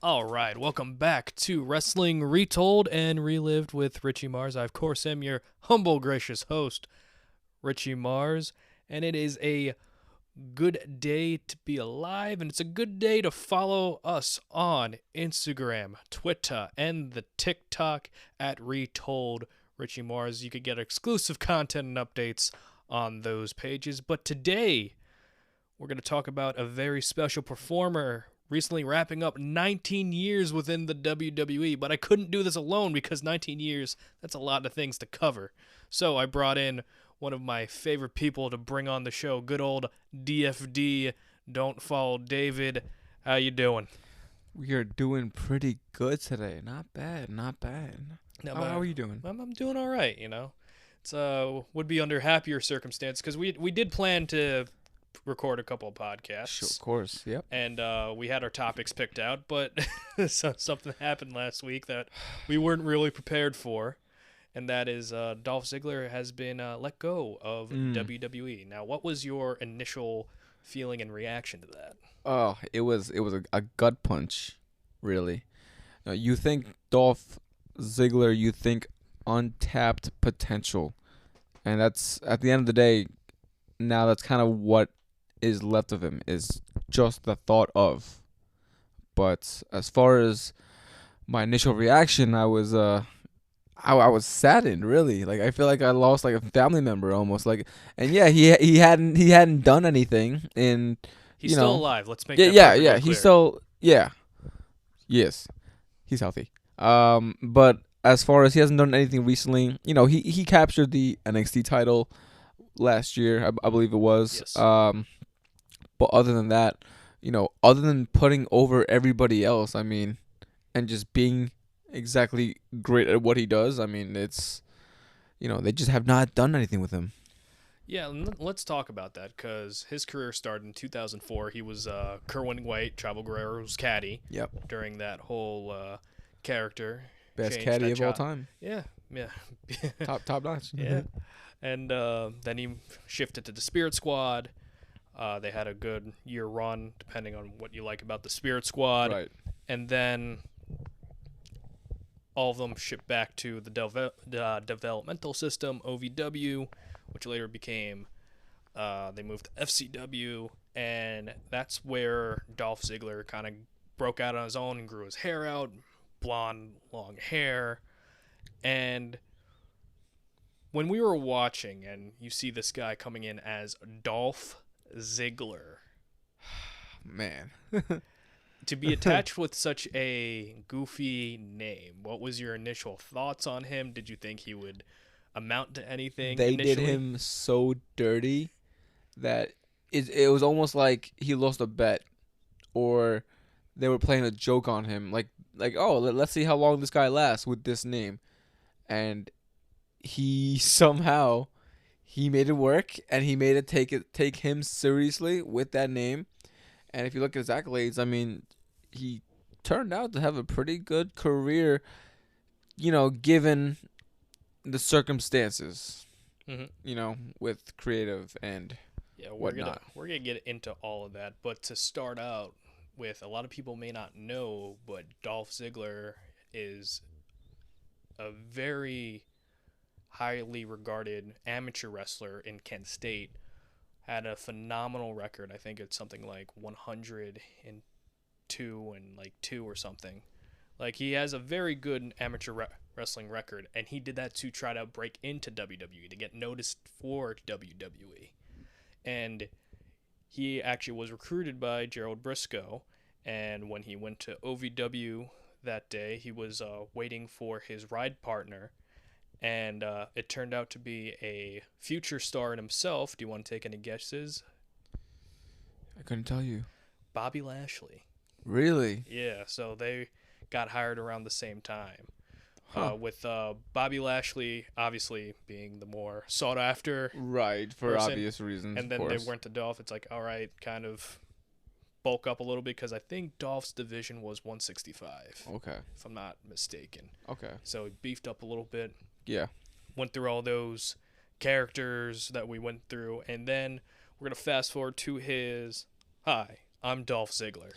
All right, welcome back to Wrestling Retold and Relived with Richie Mars. I, of course, am your humble, gracious host, Richie Mars, and it is a good day to be alive, and it's a good day to follow us on Instagram, Twitter, and the TikTok at Retold Richie Mars. You could get exclusive content and updates on those pages, but today we're going to talk about a very special performer recently wrapping up 19 years within the WWE, but I couldn't do this alone because 19 years, that's a lot of things to cover. So I brought in one of my favorite people to bring on the show, good old DFD, Don't Fall David. How you doing? We are doing pretty good today. Not bad, not bad. How are you doing? I'm doing all right, you know. It's would be under happier circumstances because we did plan to record a couple of podcasts. Sure, of course, yep. And we had our topics picked out, but something happened last week that we weren't really prepared for, and that is Dolph Ziggler has been let go of WWE. Now, what was your initial feeling and reaction to that? Oh, it was a gut punch, really. Now, you think Dolph Ziggler, you think untapped potential, and that's, at the end of the day, now that's kind of what is left of him, is just the thought of. But as far as my initial reaction, I was saddened, really. Like, I feel like I lost like a family member almost. Like, and yeah, he hadn't done anything, and he's still alive. Let's make that clear. He's still yes, he's healthy. But as far as he hasn't done anything recently, he captured the NXT title last year, I believe it was. Yes. But other than that, other than putting over everybody else, and just being exactly great at what he does, it's, they just have not done anything with him. Yeah, let's talk about that, because his career started in 2004. He was Kerwin White, Chavo Guerrero's caddy. Yep. During that whole character. Best caddy of all time. Yeah. top notch. Yeah. And then he shifted to the Spirit Squad. They had a good year run, depending on what you like about the Spirit Squad. Right. And then all of them shipped back to the developmental system, OVW, which later became, they moved to FCW. And that's where Dolph Ziggler kind of broke out on his own and grew his hair out, blonde, long hair. And when we were watching and you see this guy coming in as Dolph Ziggler, man, to be attached with such a goofy name, what was your initial thoughts on him? Did you think he would amount to anything? They initially? did him so dirty that it was almost like he lost a bet, or they were playing a joke on him, like oh, let's see how long this guy lasts with this name. And he somehow made it work, and he made it take him seriously with that name. And if you look at his accolades, he turned out to have a pretty good career, given the circumstances, with creative and whatnot. We're gonna get into all of that, but to start out with, a lot of people may not know, but Dolph Ziggler is a very highly regarded amateur wrestler in Kent State. Had a phenomenal record. I think it's something like 102 and like 2 or something. Like, he has a very good amateur wrestling record, and he did that to try to break into WWE, to get noticed for WWE. And he actually was recruited by Gerald Briscoe, and when he went to OVW that day, he was waiting for his ride partner, and it turned out to be a future star in himself. Do you want to take any guesses? I couldn't tell you. Bobby Lashley. Really? Yeah, so they got hired around the same time. Huh. With Bobby Lashley obviously being the more sought after, right, for person, obvious reasons. and then they went to Dolph. It's like, all right, kind of bulk up a little bit, because I think Dolph's division was 165. Okay. If I'm not mistaken. Okay. So he beefed up a little bit. Yeah. Went through all those characters that we went through, and then we're gonna fast forward to his I'm Dolph Ziggler.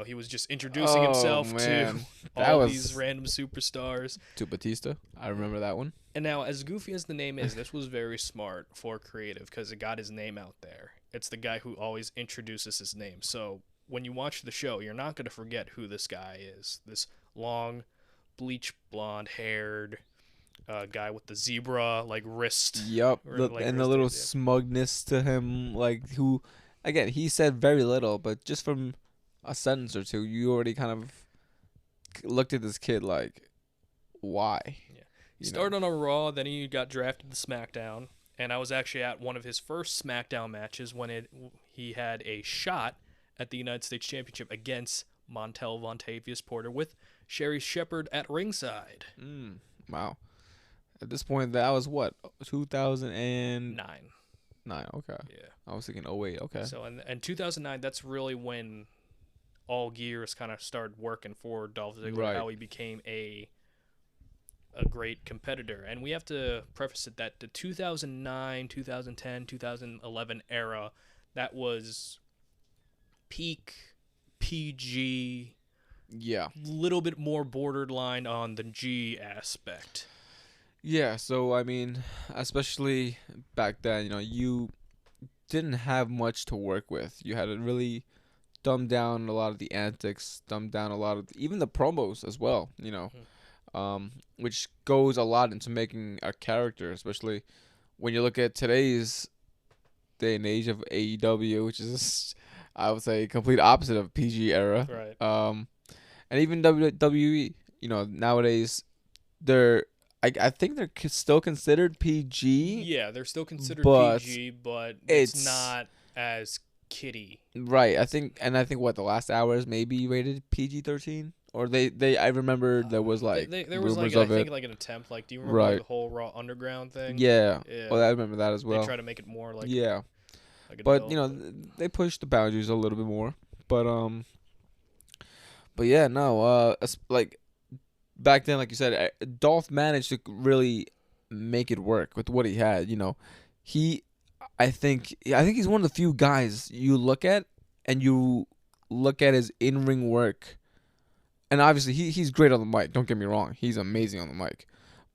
He was just introducing Oh himself to man, that all was these random superstars. to Batista. I remember that one. And now, as goofy as the name is, this was very smart for creative because it got his name out there. It's the guy who always introduces his name. So when you watch the show, you're not going to forget who this guy is. This long, bleach blonde haired guy with the zebra wrist. Yup, and the little wrist, yeah. smugness to him, like who, again, he said very little, but just from a sentence or two, you already kind of looked at this kid like, why? Yeah. He started on Raw, then he got drafted to SmackDown, and I was actually at one of his first SmackDown matches when he had a shot at the United States Championship against Montel Vontavious Porter with Sherry Shepherd at ringside. Wow. At this point, that was what, 2009? Okay. Yeah. I was thinking 08. Okay. So, and 2009, that's really when all gears kind of started working for Dolph Ziggler, Right. how he became a great competitor. And we have to preface it that the 2009, 2010, 2011 era, that was peak PG, Yeah. little bit more borderline on the G aspect. Yeah. So I mean, especially back then, you didn't have much to work with. You had to really dumb down a lot of the antics, dumb down a lot of even the promos as well. Which goes a lot into making a character, especially when you look at today's day and age of AEW, which is, I would say, complete opposite of PG era. Right. And even WWE, nowadays, I think they're still considered PG. Yeah, they're still considered but PG, but it's not as kiddie. Right. I think what, the last hour is maybe rated PG-13, or I remember there was there was rumors I of think it. an attempt. Do you remember Right. the whole Raw Underground thing? Yeah. Yeah. Well, I remember that as well. They try to make it more like Yeah. like But adult, they pushed the boundaries a little bit more. But yeah, no. Back then, like you said, Dolph managed to really make it work with what he had. I think he's one of the few guys you look at and you look at his in-ring work, and obviously he's great on the mic. Don't get me wrong, he's amazing on the mic,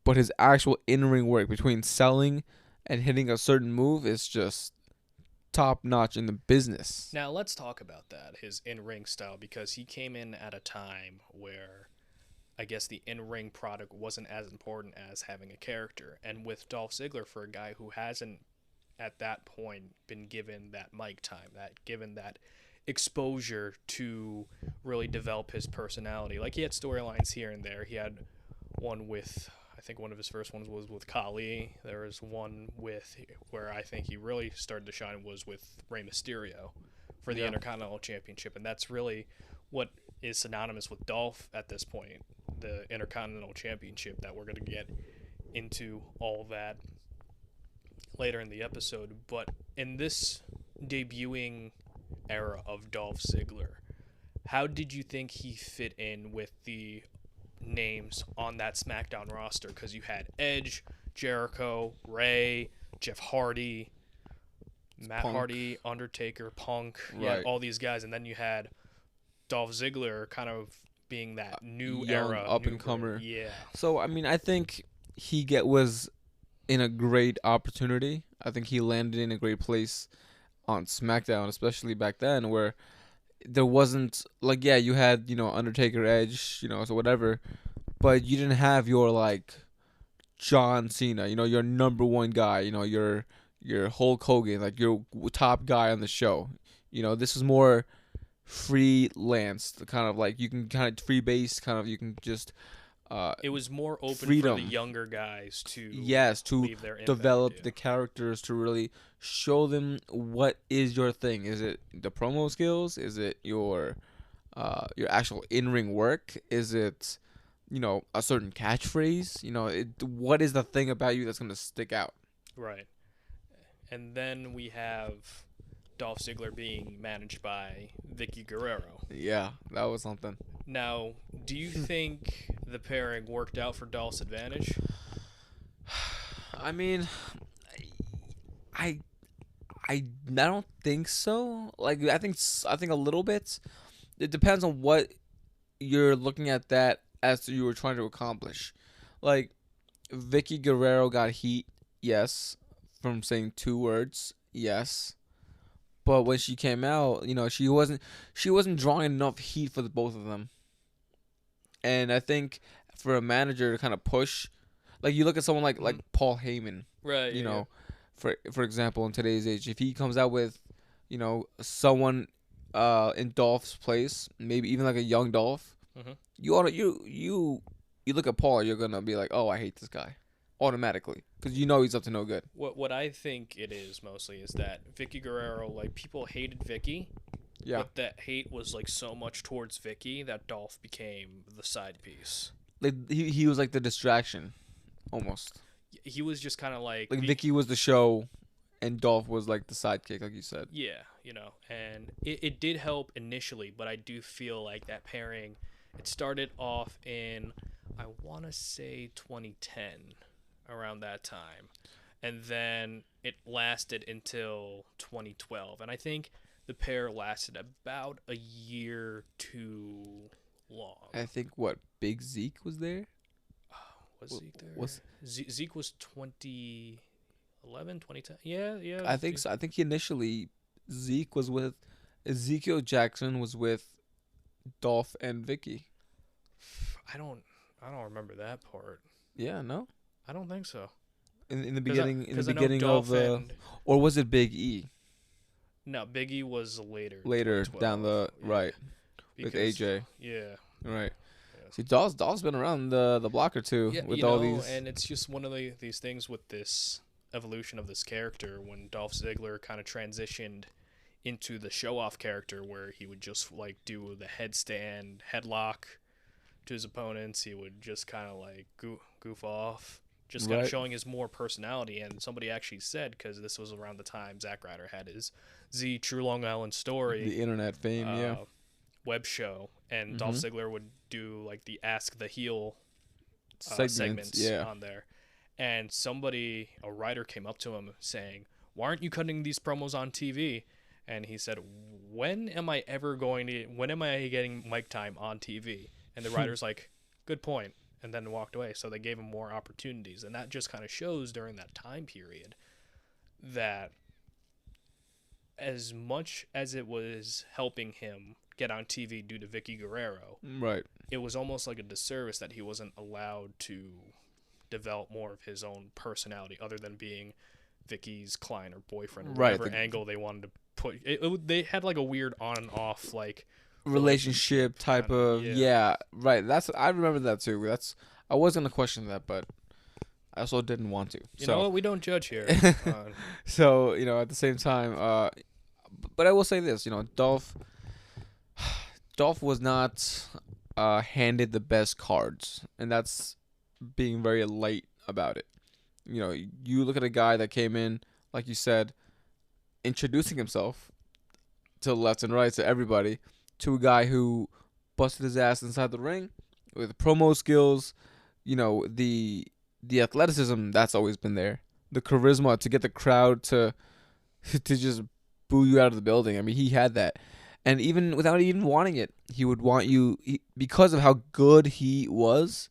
but his actual in-ring work between selling and hitting a certain move is just top notch in the business. Now let's talk about that, his in-ring style, because he came in at a time where I guess the in-ring product wasn't as important as having a character. And with Dolph Ziggler, for a guy who hasn't at that point been given that mic time, given that exposure to really develop his personality. Like, he had storylines here and there. He had one with, I think one of his first ones was with Khali. There was one where I think he really started to shine was with Rey Mysterio for the Intercontinental Championship. And that's really what is synonymous with Dolph at this point, the Intercontinental Championship, that we're going to get into all that later in the episode. But in this debuting era of Dolph Ziggler, how did you think he fit in with the names on that SmackDown roster? Because you had Edge, Jericho, Ray, Jeff Hardy, Matt Hardy, Undertaker, Punk, Right. all these guys, and then you had Dolph Ziggler kind of being that new young era up-and-comer. Yeah. So I mean, I think he was in a great opportunity. I think he landed in a great place on SmackDown, especially back then, where there wasn't you had Undertaker, Edge, so whatever, but you didn't have your John Cena, your number one guy, your Hulk Hogan, your top guy on the show. This is more freelance, kind of you can kind of freebase, kind of you can just it was more open freedom for the younger guys to to their impact, develop the characters, to really show them what is your thing. Is it the promo skills? Is it your actual in-ring work? Is it a certain catchphrase? What is the thing about you that's going to stick out? Right. And then we have Dolph Ziggler being managed by Vicky Guerrero. Yeah, that was something. Now, do you think the pairing worked out for Dolph's advantage? I mean, I I don't think so. Like I think a little bit. It depends on what you're looking at that as you were trying to accomplish. Like Vicky Guerrero got heat, yes, from saying 2 words, yes. But when she came out, she wasn't drawing enough heat for the both of them. And I think for a manager to kind of push, like you look at someone like Paul Heyman, Right. you Yeah. know, for example, in today's age, if he comes out with, someone in Dolph's place, maybe even like a young Dolph, Mhm. you ought to, you look at Paul, you're gonna be like, oh, I hate this guy, automatically, because you know he's up to no good. What I think it is mostly is that Vicky Guerrero, like, people hated Vicky, Yeah, but that hate was like so much towards Vicky that Dolph became the side piece. like he was like the distraction, almost. He was just kind of like Vicky was the show, and Dolph was like the sidekick, like you said. yeah, and it did help initially, but I do feel like that pairing, it started off in, I want to say 2010, around that time, and then it lasted until 2012, and I think the pair lasted about a year too long. I think what Big Zeke was there. Was Zeke there? Was Zeke was 2011, 2010. Yeah, yeah. I think so. I think initially Zeke was with Ezekiel Jackson was with Dolph and Vicky. I don't remember that part. Yeah, no. I don't think so. In the 'Cause I- beginning, 'cause I know Dolph and or was it Big E no, Biggie was later. later down the 2012, yeah, right with because- AJ? Yeah. Right. Yeah. See, Dolph's been around the block or two Yeah, with all these. and it's just one of these things with this evolution of this character when Dolph Ziggler kind of transitioned into the show-off character where he would just like do the headstand headlock to his opponents. He would just kind of like goof off, just kind of Right. showing his more personality. And somebody actually said, because this was around the time Zack Ryder had his Z True Long Island Story The internet fame, yeah. web show, and Dolph Ziggler would do like the Ask the Heel segments yeah. on there. And a writer came up to him saying, "Why aren't you cutting these promos on TV?" And he said, when am I getting mic time on TV? And the writer's like, "Good point," and then walked away. So they gave him more opportunities. And that just kind of shows during that time period that as much as it was helping him get on TV due to Vicky Guerrero, Right. it was almost like a disservice that he wasn't allowed to develop more of his own personality other than being Vicky's client or boyfriend or Right, whatever angle they wanted to put. They had like a weird on and off like Relationship type kinda, of yeah. right. I remember that too. I was gonna question that, but I also didn't want to. You know what? We don't judge here. So at the same time, but I will say this. Dolph was not handed the best cards, and that's being very light about it. You look at a guy that came in, like you said, introducing himself to the left and right to everybody, to a guy who busted his ass inside the ring with promo skills, the athleticism that's always been there, the charisma to get the crowd to just boo you out of the building. I mean, he had that, and even without even wanting it, he would want you because of how good he was.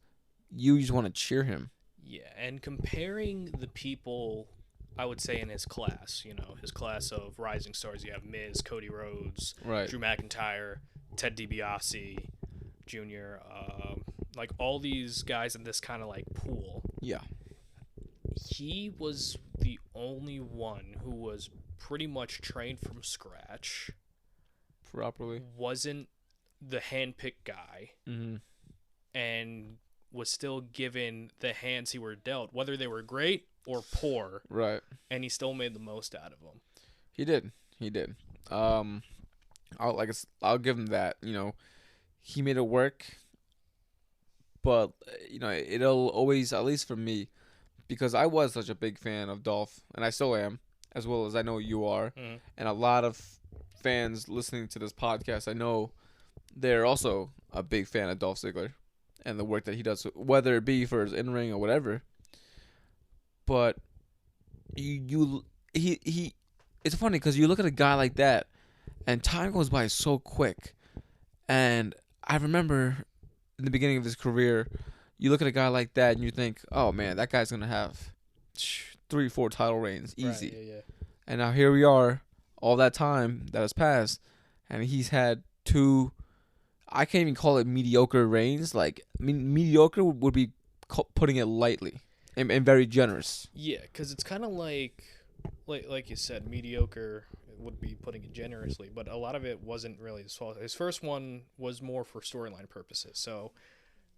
You just want to cheer him. Yeah, and comparing the people, I would say in his class, his class of rising stars, you have Miz, Cody Rhodes, Right. Drew McIntyre, Ted DiBiase Jr., like all these guys in this kind of like pool. Yeah. He was the only one who was pretty much trained from scratch, Properly. wasn't the handpicked guy, Mm-hmm. and was still given the hands he were dealt, whether they were great or poor, Right. and he still made the most out of them. He did. I'll give him that. He made it work, but it'll always, at least for me, because I was such a big fan of Dolph, and I still am, as well as I know you are, and a lot of fans listening to this podcast, I know they're also a big fan of Dolph Ziggler and the work that he does, whether it be for his in-ring or whatever. But he it's funny because you look at a guy like that, and time goes by so quick. And I remember in the beginning of his career, you look at a guy like that and you think, oh man, that guy's gonna have 3, 4 title reigns easy. Right, yeah. And now here we are, all that time that has passed, and he's had 2. I can't even call it mediocre reigns. Like, I mean, mediocre would be putting it lightly and very generous. Yeah, because it's kind of like you said, mediocre would be putting it generously, but a lot of it wasn't really his fault. His first one was more for storyline purposes. So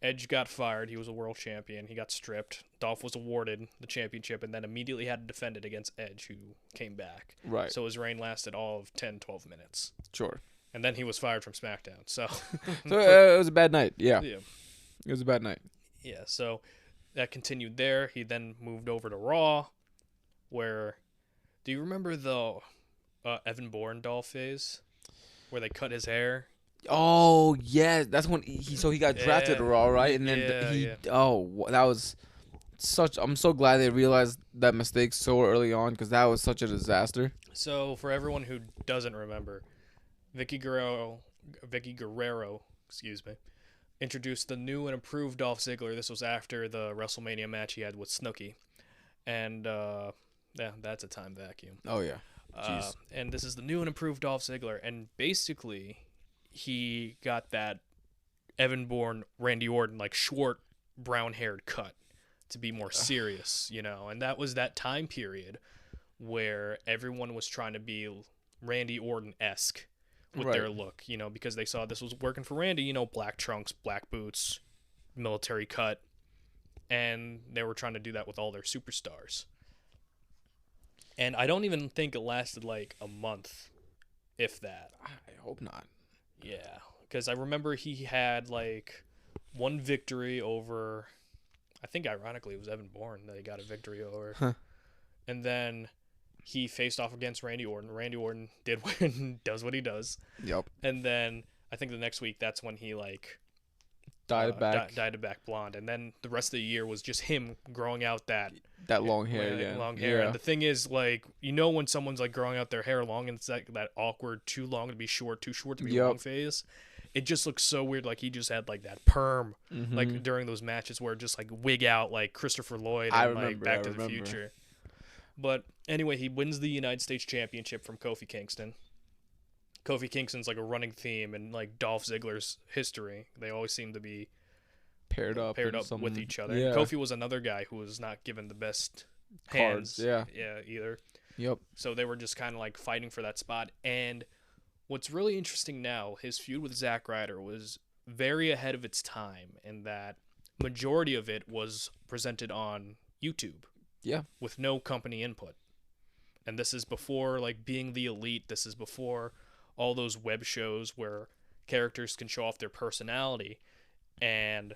Edge got fired. He was a world champion. He got stripped. Dolph was awarded the championship and then immediately had to defend it against Edge, who came back. Right. So his reign lasted all of 10, 12 minutes. Sure. And then he was fired from SmackDown. So, it was a bad night. Yeah. Yeah. It was a bad night. Yeah, so that continued there. He then moved over to Raw, where, do you remember the Evan Bourne Dolph phase, where they cut his hair? Oh yeah, that's when he got drafted to Raw, right? And then that was such. I'm so glad they realized that mistake so early on because that was such a disaster. So for everyone who doesn't remember, Vicky Guerrero, excuse me, introduced the new and improved Dolph Ziggler. This was after the WrestleMania match he had with Snooki, and that's a time vacuum. Oh yeah, jeez. And this is the new and improved Dolph Ziggler, and basically he got that Evan Bourne, Randy Orton, like short, brown-haired cut to be more serious, and that was that time period where everyone was trying to be Randy Orton-esque with their look, because they saw this was working for Randy, black trunks, black boots, military cut, and they were trying to do that with all their superstars. And I don't even think it lasted like a month, if that. I hope not. Yeah, because I remember he had like one victory over, I think ironically it was Evan Bourne that he got a victory over. Huh. And then he faced off against Randy Orton. Randy Orton does what he does. Yep. And then I think the next week that's when he like dyed it back blonde. And then the rest of the year was just him growing out that long hair. Yeah, long hair. Yeah. And the thing is, like, when someone's like growing out their hair long and it's like that awkward, too long to be short, too short to be long phase. It just looks so weird. Like he just had like that perm, like during those matches where it just like wig out like Christopher Lloyd and like Back to the Future. But anyway, he wins the United States Championship from Kofi Kingston. Kofi Kingston's like a running theme in like Dolph Ziggler's history. They always seem to be paired up with each other. Yeah. Kofi was another guy who was not given the best hands. Yeah, either. Yep. So they were just kind of like fighting for that spot. And what's really interesting now, his feud with Zack Ryder was very ahead of its time in that majority of it was presented on YouTube. Yeah. With no company input. And this is before like Being the Elite. This is before all those web shows where characters can show off their personality. And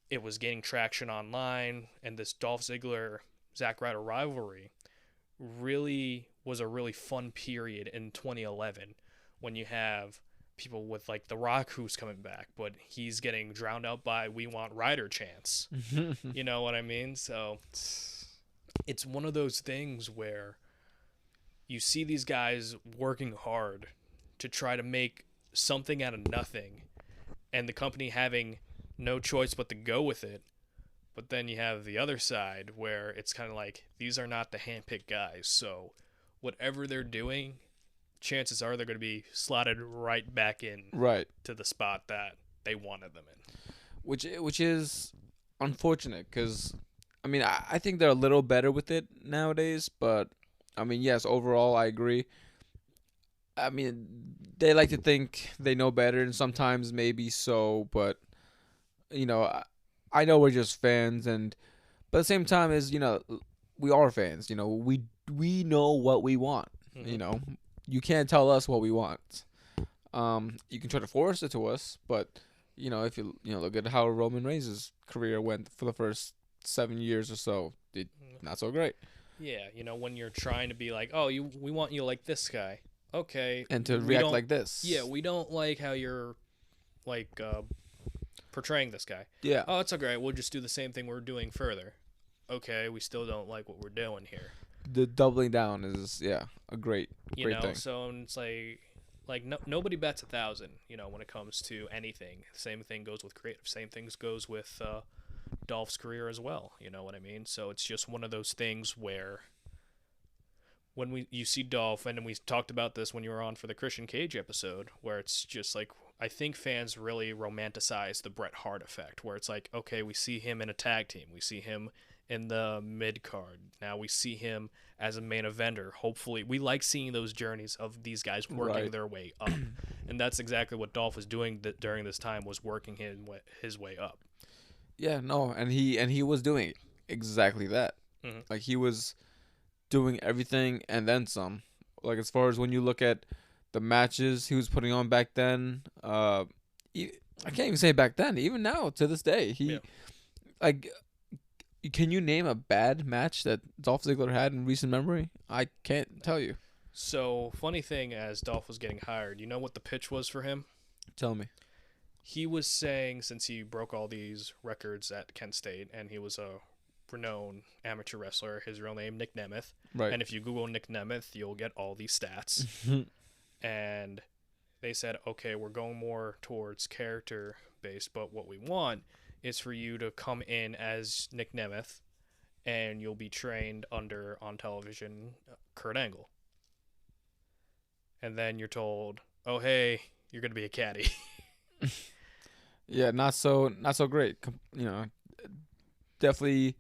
it was gaining traction online, and this Dolph Ziggler Zack Ryder rivalry really was a really fun period in 2011 when you have people with like The Rock who's coming back, but he's getting drowned out by "We Want Ryder" chants. You know what I mean? So it's one of those things where you see these guys working hard to try to make something out of nothing, and the company having no choice but to go with it. But then you have the other side where it's kind of like, these are not the handpicked guys, so whatever they're doing, chances are they're going to be slotted right back in to the spot that they wanted them in. Which is unfortunate because, I mean, I think they're a little better with it nowadays, but, I mean, yes, overall, I agree. I mean, they like to think they know better, and sometimes maybe so, but I know we're just fans, but at the same time, we are fans. We know what we want. Mm-hmm. You can't tell us what we want. You can try to force it to us, but if you look at how Roman Reigns' career went for the first 7 years or so, not so great. Yeah, when you're trying to be like, oh, we want you like this guy, okay, and to react like this. Yeah, we don't like how you're like. Portraying this guy. Yeah. Oh, it's okay. We'll just do the same thing we're doing further. Okay, we still don't like what we're doing here. the doubling down is a great thing. So it's like nobody bets 1,000. When it comes to anything. Same thing goes with creative. Same things goes with Dolph's career as well. You know what I mean? So it's just one of those things where when you see Dolph, and we talked about this when you were on for the Christian Cage episode, where it's just like, I think fans really romanticize the Bret Hart effect, where it's like, okay, we see him in a tag team, we see him in the mid card, now we see him as a main eventer. Hopefully, we like seeing those journeys of these guys working their way up, and that's exactly what Dolph was doing during this time, was working his way up. Yeah, no, and he was doing exactly that. Mm-hmm. Like, he was doing everything and then some. Like, as far as when you look at the matches he was putting on back then, I can't even say back then, even now to this day, like, can you name a bad match that Dolph Ziggler had in recent memory? I can't tell you. So, funny thing, as Dolph was getting hired, you know what the pitch was for him? Tell me. He was saying, since he broke all these records at Kent State, and he was a renowned amateur wrestler, his real name, Nick Nemeth. Right. And if you Google Nick Nemeth, you'll get all these stats. And they said, okay, we're going more towards character-based, but what we want is for you to come in as Nick Nemeth, and you'll be trained under, on television, Kurt Angle. And then you're told, oh, hey, you're going to be a caddy. Yeah, not so great. Definitely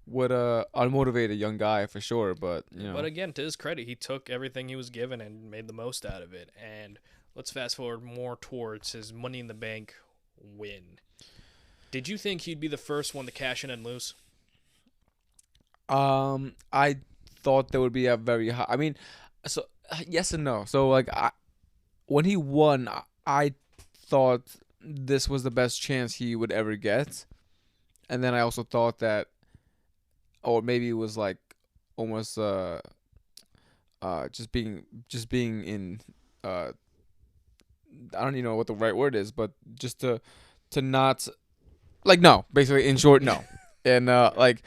would unmotivate a young guy for sure, but But again, to his credit, he took everything he was given and made the most out of it. And let's fast forward more towards his Money in the Bank win. Did you think he'd be the first one to cash in and lose? I thought there would be a very high. I mean, so yes and no. So like, when he won, I thought this was the best chance he would ever get, and then I also thought that, or maybe it was like almost just being in I don't even know what the right word is, but just to not, like, no, basically, in short, no. And like,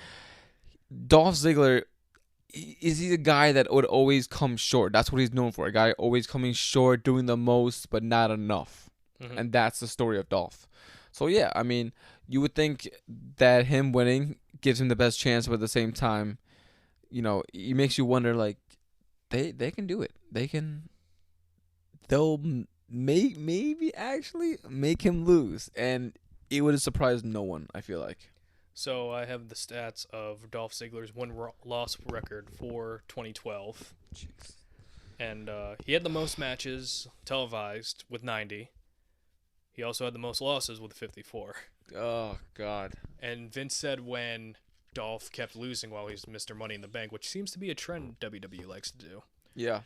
Dolph Ziggler, is he the guy that would always come short? That's what he's known for, a guy always coming short, doing the most but not enough. Mm-hmm. And that's the story of Dolph. So yeah, I mean, you would think that him winning gives him the best chance, but at the same time, it makes you wonder, like, they can do it. They'll maybe actually make him lose, and it would have surprised no one, I feel like. So I have the stats of Dolph Ziggler's win-loss record for 2012. Jeez. And he had the most matches televised with 90. He also had the most losses with 54. Oh, God. And Vince said when Dolph kept losing while he's Mr. Money in the Bank, which seems to be a trend WWE likes to do. Yeah.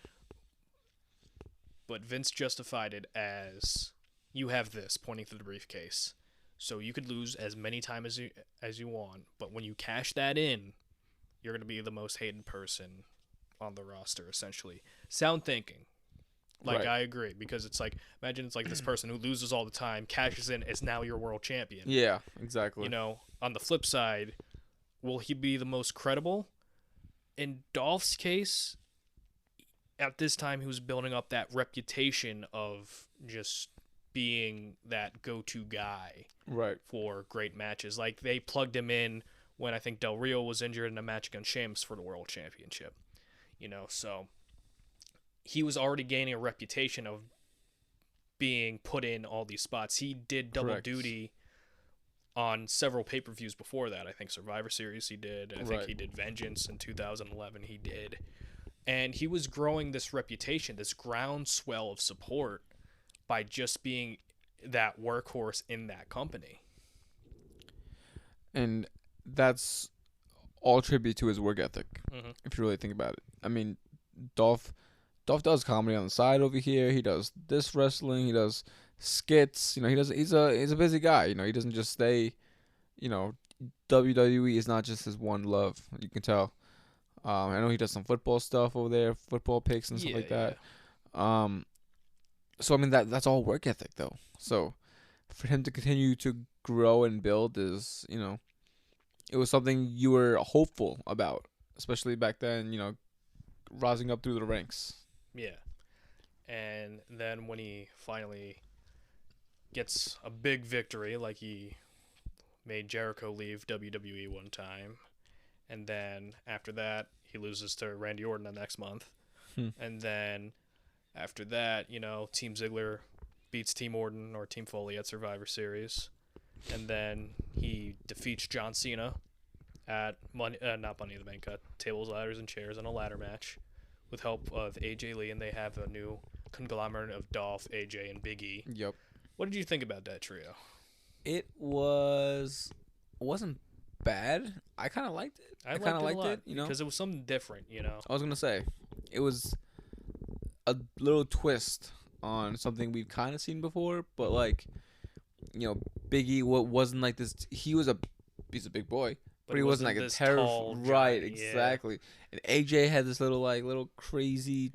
But Vince justified it as, you have this, pointing to the briefcase. So you could lose as many times as you want, but when you cash that in, you're going to be the most hated person on the roster, essentially. Sound thinking. Like, right. I agree, because it's like, imagine it's like this person who loses all the time, cashes in, is now your world champion. Yeah, exactly. On the flip side, will he be the most credible? In Dolph's case, at this time, he was building up that reputation of just being that go-to guy, right, for great matches. Like, they plugged him in when I think Del Rio was injured in a match against Sheamus for the World Championship. So he was already gaining a reputation of being put in all these spots. He did double duty on several pay-per-views before that. I think Survivor Series he did. I think he did Vengeance in 2011 he did. And he was growing this reputation, this groundswell of support, by just being that workhorse in that company. And that's all tribute to his work ethic, mm-hmm. if you really think about it. I mean, Dolph does comedy on the side over here. He does this wrestling. He does skits. He's a busy guy. He doesn't just stay. WWE is not just his one love. You can tell. I know he does some football stuff over there, football picks and stuff like that. Yeah. So I mean that's all work ethic though. So for him to continue to grow and build is, it was something you were hopeful about, especially back then. rising up through the ranks. Yeah. And then when he finally gets a big victory, like he made Jericho leave WWE one time, and then after that, he loses to Randy Orton the next month. And then after that, Team Ziggler beats Team Orton or Team Foley at Survivor Series. And then he defeats John Cena at not Money in the Bank, Tables, Ladders, and Chairs in a ladder match with help of AJ Lee, and they have a new conglomerate of Dolph, AJ, and Big E. Yep. What did you think about that trio? It wasn't bad. I kind of liked it. I kind of liked it, because it was something different, I was gonna say, it was a little twist on something we've kind of seen before, but like, Big E wasn't like this. He's a big boy, but he wasn't like a terrible. Right, exactly. Yeah. And AJ had this little crazy,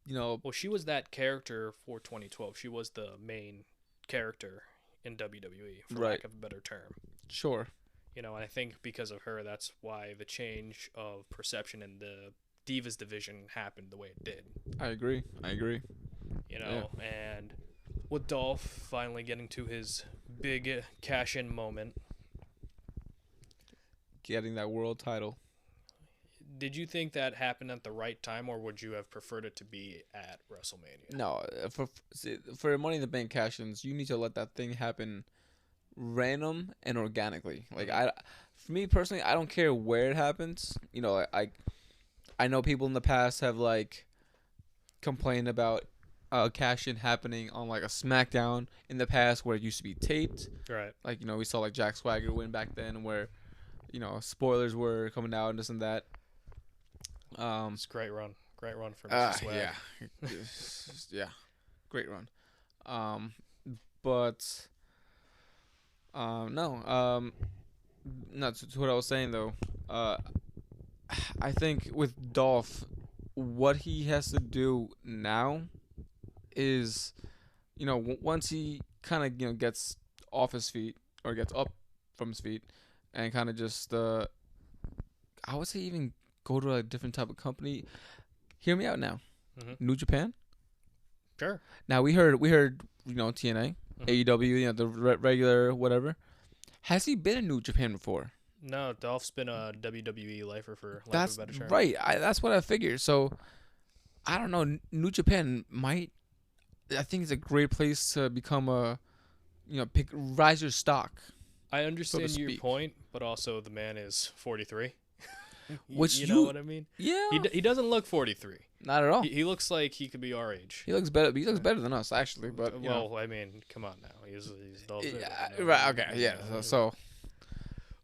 Well, she was that character for 2012. She was the main character in WWE, for lack of a better term. Sure. And I think because of her, that's why the change of perception in the Divas division happened the way it did. I agree. And with Dolph finally getting to his big cash-in moment. Getting that world title. Did you think that happened at the right time, or would you have preferred it to be at WrestleMania? No, for Money in the Bank cash-ins, you need to let that thing happen random and organically. Like, for me personally, I don't care where it happens. I know people in the past have like complained about cash-in happening on like a SmackDown in the past where it used to be taped. Right. Like, we saw like Jack Swagger win back then where, spoilers were coming out and this and that. It's a great run for Mr. Swag. Yeah, great run. But no, not to what I was saying though. I think with Dolph, what he has to do now is, once he kind of gets off his feet or gets up from his feet and kind of just I would say even go to a different type of company. Hear me out now. Mm-hmm. New Japan. Sure. Now we heard TNA, AEW, the regular whatever. Has he been in New Japan before? No, Dolph's been a WWE lifer for lack That's of a better term. Right. That's what I figured. So I don't know. New Japan might. I think it's a great place to become rise your stock. I understand your point, but also the man is 43. Which you know what I mean? Yeah. He doesn't look 43. Not at all. He looks like he could be our age. He looks better. He looks better than us, actually. But I mean, come on now. He's Dolph Ziggler. Yeah. Right. Okay. Yeah. So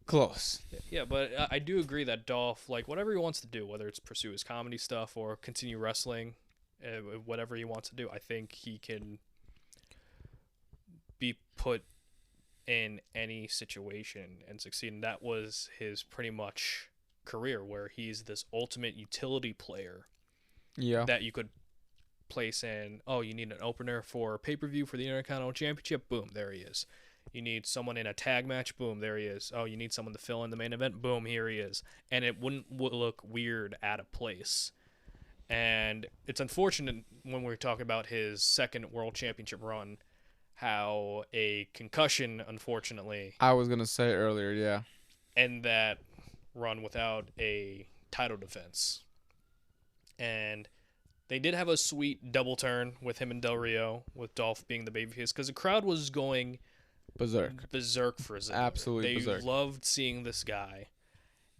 close. Yeah, but I do agree that Dolph, like whatever he wants to do, whether it's pursue his comedy stuff or continue wrestling, whatever he wants to do, I think he can be put in any situation and succeed. And that was his pretty much career, where he's this ultimate utility player. Yeah. That you could place in. Oh, you need an opener for pay-per-view for the Intercontinental Championship. Boom, there he is. You need someone in a tag match. Boom, there he is. Oh, you need someone to fill in the main event. Boom, here he is. And it wouldn't look weird out of place. And it's unfortunate when we're talking about his second world championship run, how a concussion, unfortunately. I was going to say earlier, yeah. And that run without a title defense. And they did have a sweet double turn with him and Del Rio, with Dolph being the babyface, because the crowd was going berserk for Ziggler. Absolutely berserk. They loved seeing this guy.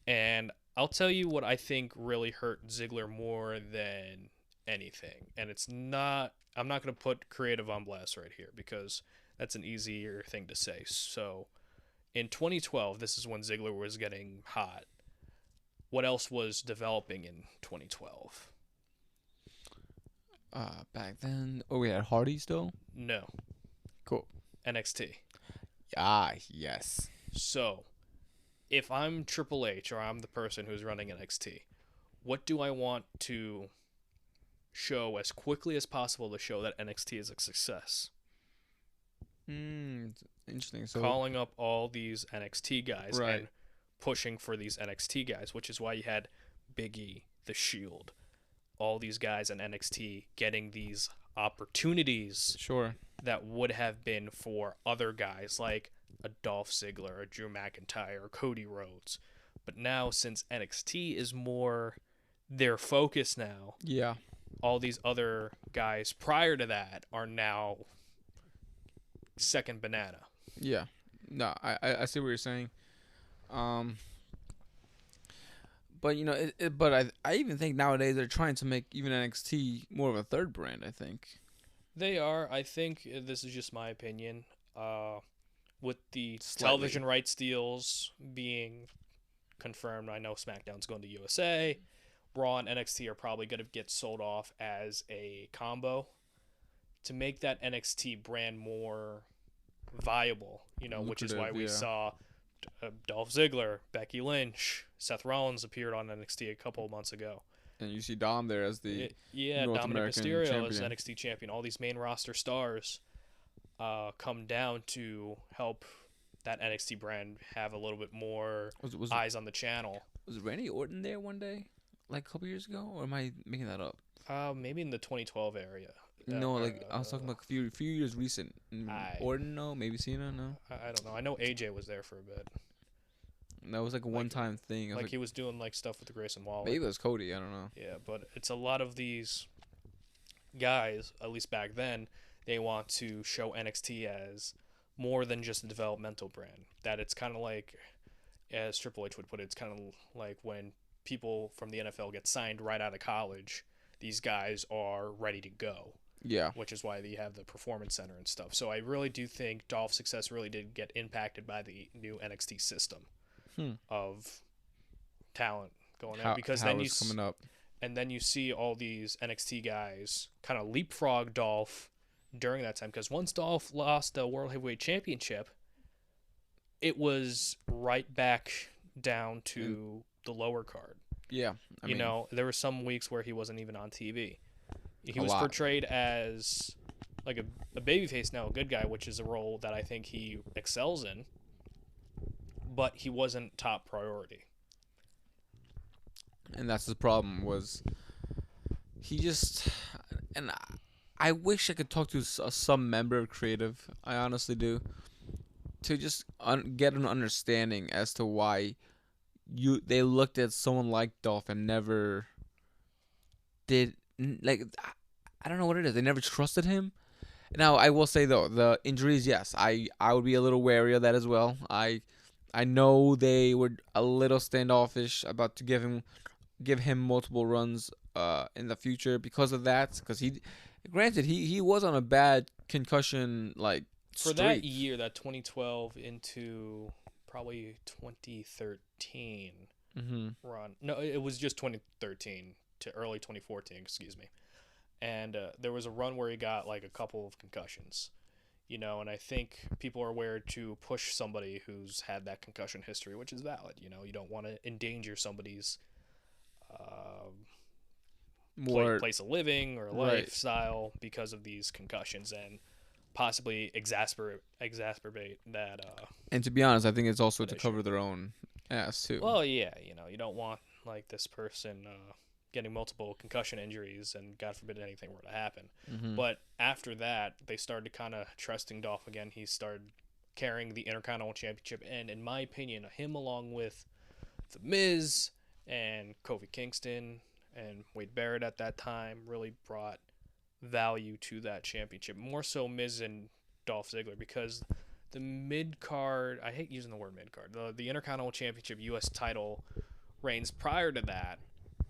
And I'll tell you what I think really hurt Ziggler more than anything. And I'm not going to put creative on blast right here, because that's an easier thing to say. So in 2012, this is when Ziggler was getting hot. What else was developing in 2012? Back then, we had Hardy still? No. Cool. NXT. Ah, yes. So, if I'm Triple H, or I'm the person who's running NXT, what do I want to show as quickly as possible to show that NXT is a success? Interesting. So calling up all these NXT guys, right, and pushing for these NXT guys, which is why you had Big E, The Shield, all these guys in NXT getting these opportunities Sure. that would have been for other guys like a Dolph Ziggler, a Drew McIntyre, or Cody Rhodes. But now, since NXT is more their focus now, Yeah. all these other guys prior to that are now second banana. Yeah. No, I see what you're saying. But I even think nowadays they're trying to make even NXT more of a third brand. I think. They are. I think this is just my opinion. With the Slightly. television rights deals being confirmed, I know SmackDown's going to USA. Raw and NXT are probably going to get sold off as a combo to make that NXT brand more viable, which is why we saw Dolph Ziggler, Becky Lynch, Seth Rollins appeared on NXT a couple of months ago. And you see Dom there as the North Dominic American Mysterio champion. as NXT champion. All these main roster stars come down to help that NXT brand have a little bit more eyes on the channel. Was Randy Orton there one day, like a couple years ago, or am I making that up? Maybe in the 2012 area. No, I was talking about a few years recent. Orton, no, maybe Cena, no. I don't know. I know AJ was there for a bit. That was like a one-time thing. Like he was doing like stuff with Grayson Waller. Maybe it was Cody. I don't know. Yeah, but it's a lot of these guys. At least back then, they want to show NXT as more than just a developmental brand. That it's kind of like, as Triple H would put it, it's kind of like when people from the NFL get signed right out of college. These guys are ready to go. Yeah. Which is why they have the Performance Center and stuff. So I really do think Dolph's success really did get impacted by the new NXT system of talent going out. Because then coming up. And then you see all these NXT guys kind of leapfrog Dolph during that time. Because once Dolph lost the World Heavyweight Championship, it was right back down to the lower card. Yeah. I mean, there were some weeks where he wasn't even on TV. He was portrayed as like a babyface now, a good guy, which is a role that I think he excels in. But he wasn't top priority. And that's the problem was he just... And I wish I could talk to some member of creative. I honestly do. To just get an understanding as to why they looked at someone like Dolph and never did... Like, I don't know what it is. They never trusted him. Now, I will say, though, the injuries, yes, I would be a little wary of that as well. I know they were a little standoffish about to give him multiple runs in the future because of that. Because he was on a bad concussion for that year, that 2012 into probably 2013 run. No, it was just 2013 to early 2014. Excuse me. And there was a run where he got like a couple of concussions. And I think people are aware to push somebody who's had that concussion history, which is valid. You don't want to endanger somebody's place of living or lifestyle because of these concussions and possibly exacerbate that. And to be honest, I think it's also to cover their own ass too. Well, yeah, you don't want like this person getting multiple concussion injuries and God forbid anything were to happen. But after that, they started kind of trusting Dolph again. He started carrying the Intercontinental Championship, and in my opinion, him along with The Miz and Kofi Kingston and Wade Barrett at that time really brought value to that championship. More so Miz and Dolph Ziggler, because the mid-card, I hate using the word mid-card, the Intercontinental Championship U.S. title reigns prior to that,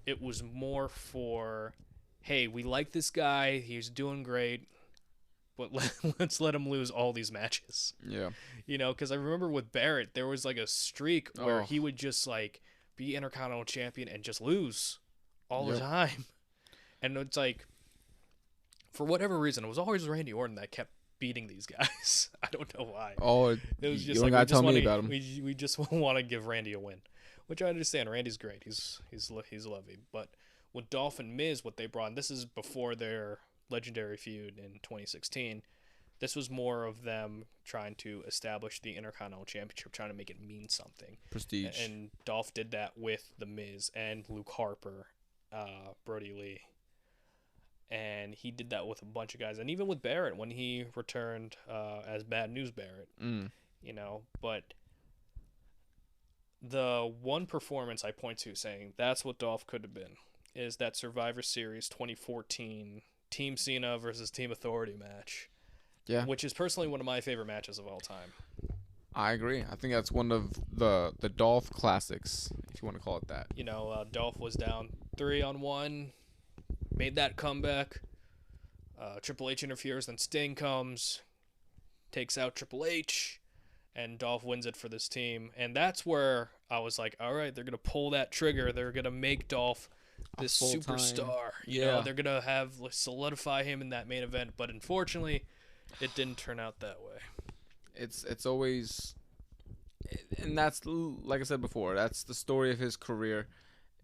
it was more for, hey, we like this guy, he's doing great, but let's let him lose all these matches. Yeah. Because I remember with Barrett, there was like a streak where he would just like be Intercontinental Champion and just lose all the time. And it's like, for whatever reason, it was always Randy Orton that kept beating these guys. I don't know why. Oh, it was just you like, gotta tell me about him. We just want to give Randy a win, which I understand. Randy's great. He's lovely. But with Dolph and Miz, what they brought, and this is before their legendary feud in 2016. This was more of them trying to establish the Intercontinental Championship, trying to make it mean something. Prestige. And Dolph did that with The Miz and Luke Harper, Brody Lee, And he did that with a bunch of guys, and even with Barrett when he returned as Bad News Barrett, But the one performance I point to saying that's what Dolph could have been is that Survivor Series 2014 Team Cena versus Team Authority match. Yeah. Which is personally one of my favorite matches of all time. I agree. I think that's one of the Dolph classics, if you want to call it that. Dolph was down 3-on-1, made that comeback. Triple H interferes, then Sting comes, takes out Triple H, and Dolph wins it for this team. And that's where I was like, all right, they're going to pull that trigger. They're going to make Dolph this superstar. They're going to solidify him in that main event. But unfortunately, it didn't turn out that way. It's always, and that's, like I said before, that's the story of his career,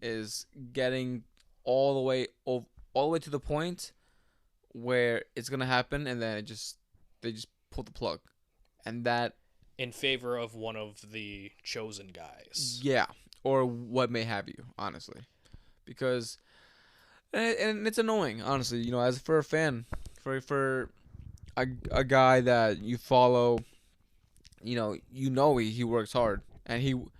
is getting all the way to the point where it's gonna happen, and then they just pull the plug, and that in favor of one of the chosen guys. Yeah, or what may have you, honestly, because and it's annoying, honestly. As for a fan, for a guy that you follow. He works hard, and you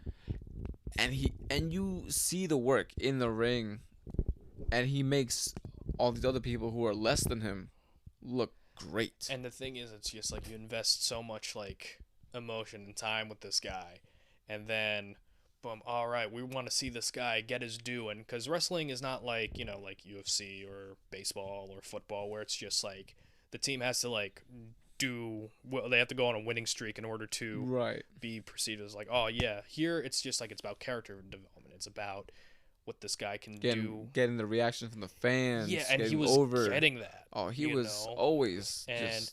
see the work in the ring, and he makes all these other people who are less than him look great. And the thing is, it's just like you invest so much like emotion and time with this guy, and then boom, all right, we want to see this guy get his due. And because wrestling is not like like UFC or baseball or football, where it's just like the team has to they have to go on a winning streak in order to be perceived as like, oh yeah. Here it's just like it's about character development. It's about what this guy can do, getting the reaction from the fans. Yeah, and he was getting that. Oh, he was always. And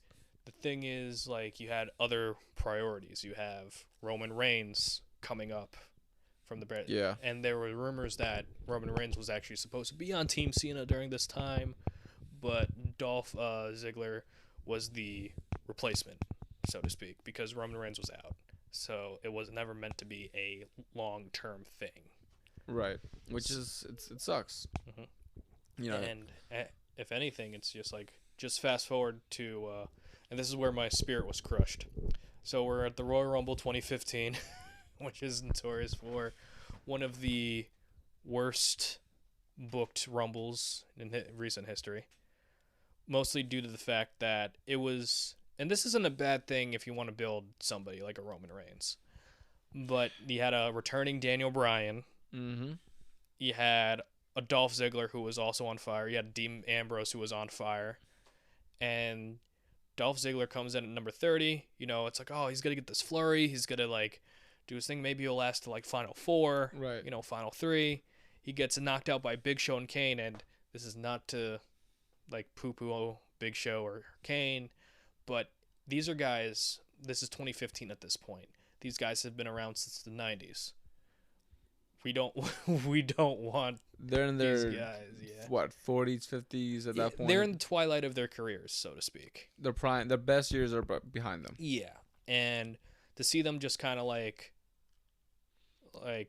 the thing is, like, you had other priorities. You have Roman Reigns coming up from the brand. Yeah, and there were rumors that Roman Reigns was actually supposed to be on Team Cena during this time, but Dolph Ziggler was the replacement, so to speak, because Roman Reigns was out. So it was never meant to be a long-term thing. Right, which is it sucks. Mm-hmm. And if anything, it's just fast forward to, and this is where my spirit was crushed. So we're at the Royal Rumble 2015, which is notorious for one of the worst booked Rumbles in recent history. Mostly due to the fact that it was, and this isn't a bad thing if you want to build somebody like a Roman Reigns, but you had a returning Daniel Bryan. Mm-hmm. You had a Dolph Ziggler who was also on fire. You had Dean Ambrose who was on fire. And Dolph Ziggler comes in at number 30. It's like, oh, he's going to get this flurry. He's going to, do his thing. Maybe he'll last to, Final 4. Right. Final 3. He gets knocked out by Big Show and Kane. And this is not to, poo-poo Big Show or Kane. But these are guys, this is 2015 at this point. These guys have been around since the 90s. We don't want they're in their these guys, yeah. 40s, 50s at that point. They're in the twilight of their careers, so to speak. Their prime, their best years are behind them. Yeah, and to see them just kind of like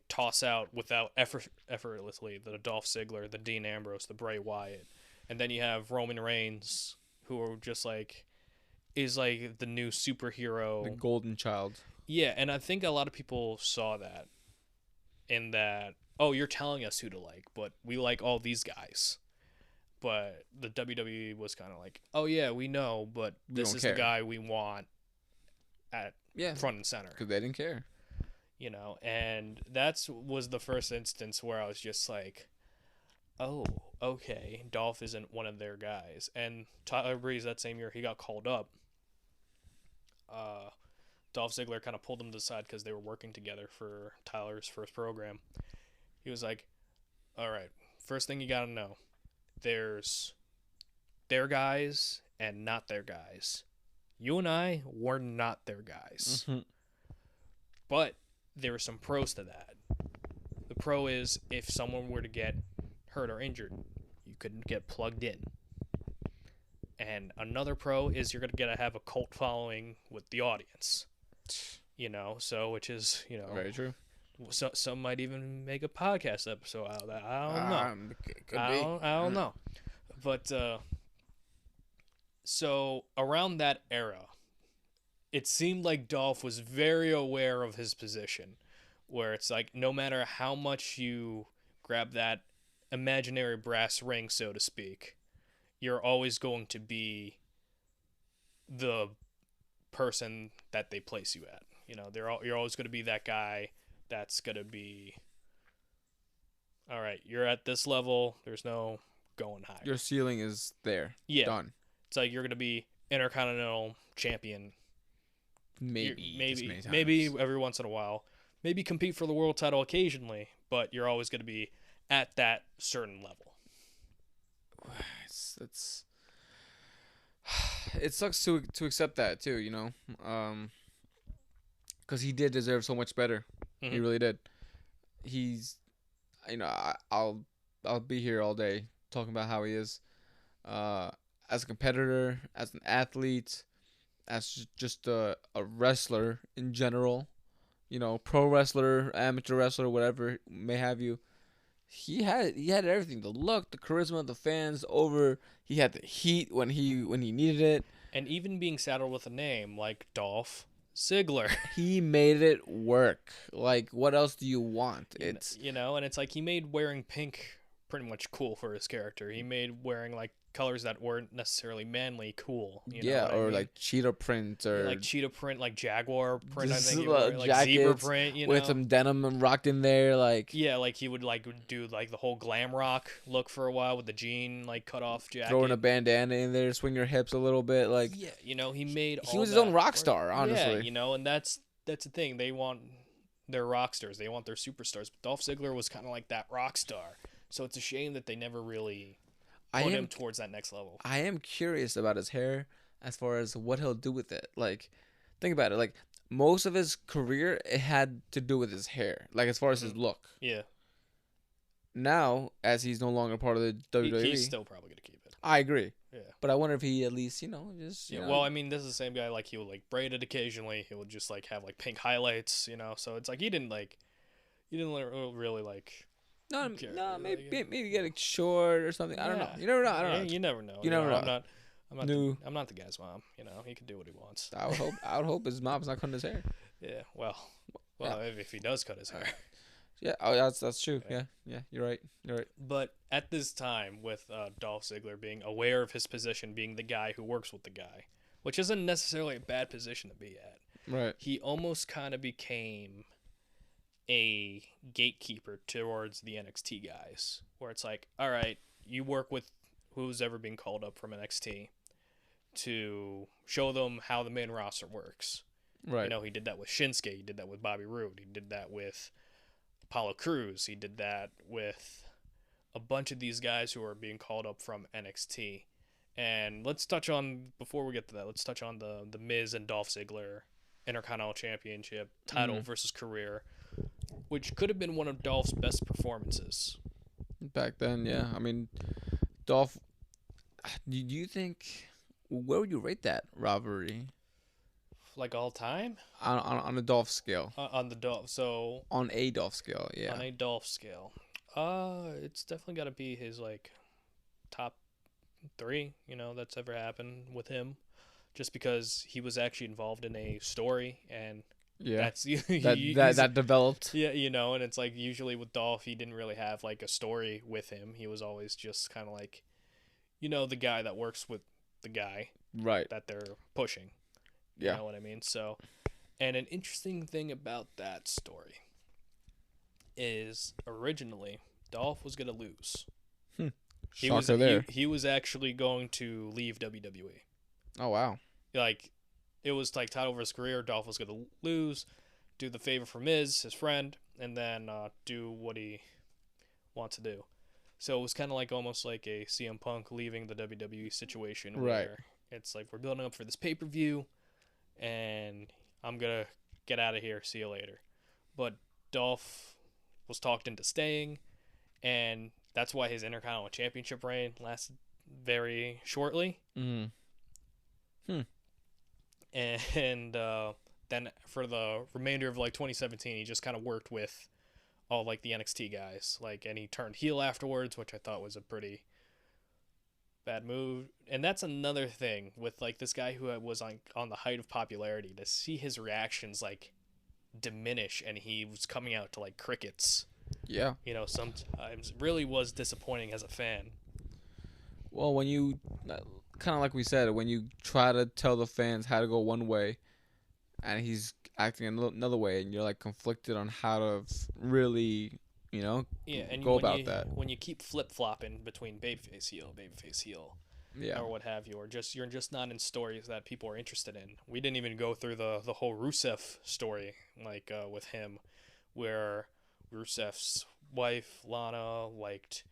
toss out without effortlessly the Dolph Ziggler, the Dean Ambrose, the Bray Wyatt, and then you have Roman Reigns, who are just is the new superhero, the golden child. Yeah, and I think a lot of people saw that. In that, oh, you're telling us who to like, but we like all these guys. But the WWE was kind of like, oh yeah, we know, but this is the guy we want at front and center. Because they didn't care. And that was the first instance where I was just like, oh, okay, Dolph isn't one of their guys. And Tyler Breeze, that same year, he got called up. Dolph Ziggler kind of pulled them to the side because they were working together for Tyler's first program. He was like, all right, first thing you got to know, there's their guys and not their guys. You and I were not their guys. Mm-hmm. But there are some pros to that. The pro is if someone were to get hurt or injured, you couldn't get plugged in. And another pro is you're going to have a cult following with the audience. Which is, very true. So some might even make a podcast episode out of that. I don't know. Could be. I don't know. But So around that era, it seemed like Dolph was very aware of his position, where it's like no matter how much you grab that imaginary brass ring, so to speak, you're always going to be the person that they place you at. You're always going to be that guy that's going to be, all right, you're at this level. There's no going higher. Your ceiling is there. Yeah. Done. It's like you're going to be Intercontinental Champion. Maybe. Maybe every once in a while. Maybe compete for the world title occasionally, but you're always going to be at that certain level. It's it sucks to accept that too, because he did deserve so much better. Mm-hmm. He really did. He's, I'll be here all day talking about how he is, as a competitor, as an athlete, as just a wrestler in general. Pro wrestler, amateur wrestler, whatever may have you. He had everything: the look, the charisma, the fans over. He had the heat when he needed it, and even being saddled with a name like Dolph Ziggler, he made it work. Like, what else do you want? and it's like he made wearing pink pretty much cool for his character. He made wearing like colors that weren't necessarily manly cool. Like cheetah print or like cheetah print, like jaguar print. I think like zebra print. With some denim rocked in there, like like he would like do like the whole glam rock look for a while with the jean like cut off jacket, throwing a bandana in there, swing your hips a little bit, like he made. He was his own rock star, honestly. And that's the thing. They want their rock stars. They want their superstars. But Dolph Ziggler was kind of like that rock star. So it's a shame that they never really put him towards that next level. I am curious about his hair as far as what he'll do with it. Like, think about it. Like, most of his career, it had to do with his hair. Like, as far as his look. Yeah. Now, as he's no longer part of the WWE. He's still probably going to keep it. I agree. Yeah. But I wonder if he at least, just... Well, I mean, this is the same guy. Like, he would, like, braid it occasionally. He would just, like, have, like, pink highlights, So it's like he didn't really, like... No, maybe get it short or something. I don't know. You never know. I don't know. You never know. You never know. I'm not the guy's mom. He can do what he wants. I would hope his mom's not cutting his hair. Yeah. Well, if he does cut his hair. Yeah. Oh, that's true. Yeah. You're right. But at this time, with Dolph Ziggler being aware of his position, being the guy who works with the guy, which isn't necessarily a bad position to be at. Right. He almost kind of became a gatekeeper towards the NXT guys, where it's like, all right, you work with who's ever been called up from NXT to show them how the main roster works. Right. He did that with Shinsuke. He did that with Bobby Roode. He did that with Apollo Crews. He did that with a bunch of these guys who are being called up from NXT. And before we get to that, let's touch on the Miz and Dolph Ziggler Intercontinental Championship title versus career, which could have been one of Dolph's best performances. Back then, yeah. I mean, Dolph, do you think, where would you rate that rivalry? Like all time? On a Dolph scale. On the Dolph, so... On a Dolph scale, yeah. On a Dolph scale. It's definitely got to be his, like, top 3, that's ever happened with him. Just because he was actually involved in a story, and... Yeah, that's that developed. Yeah, and it's like usually with Dolph, he didn't really have like a story with him. He was always just kind of like, the guy that works with the guy, right? That they're pushing. You know what I mean? So, and an interesting thing about that story is originally Dolph was gonna lose. He was actually going to leave WWE. Oh wow! Like. It was like title versus career. Dolph was going to lose, do the favor for Miz, his friend, and then do what he wants to do. So it was kind of like almost like a CM Punk leaving the WWE situation where it's like we're building up for this pay-per-view, and I'm going to get out of here. See you later. But Dolph was talked into staying, and that's why his Intercontinental Championship reign lasted very shortly. And then for the remainder of like 2017, he just kind of worked with all like the NXT guys, and he turned heel afterwards, which I thought was a pretty bad move. And that's another thing with like this guy who was on the height of popularity, to see his reactions like diminish, and he was coming out to like crickets. Yeah. Sometimes really was disappointing as a fan. Well, when you kind of like we said, when you try to tell the fans how to go one way, and he's acting another way, and you're like conflicted on how to really, Yeah, and go about that. when you keep flip flopping between babyface heel, Yeah. or what have you, or you're just not in stories that people are interested in. We didn't even go through the whole Rusev story, like with him, where Rusev's wife Lana liked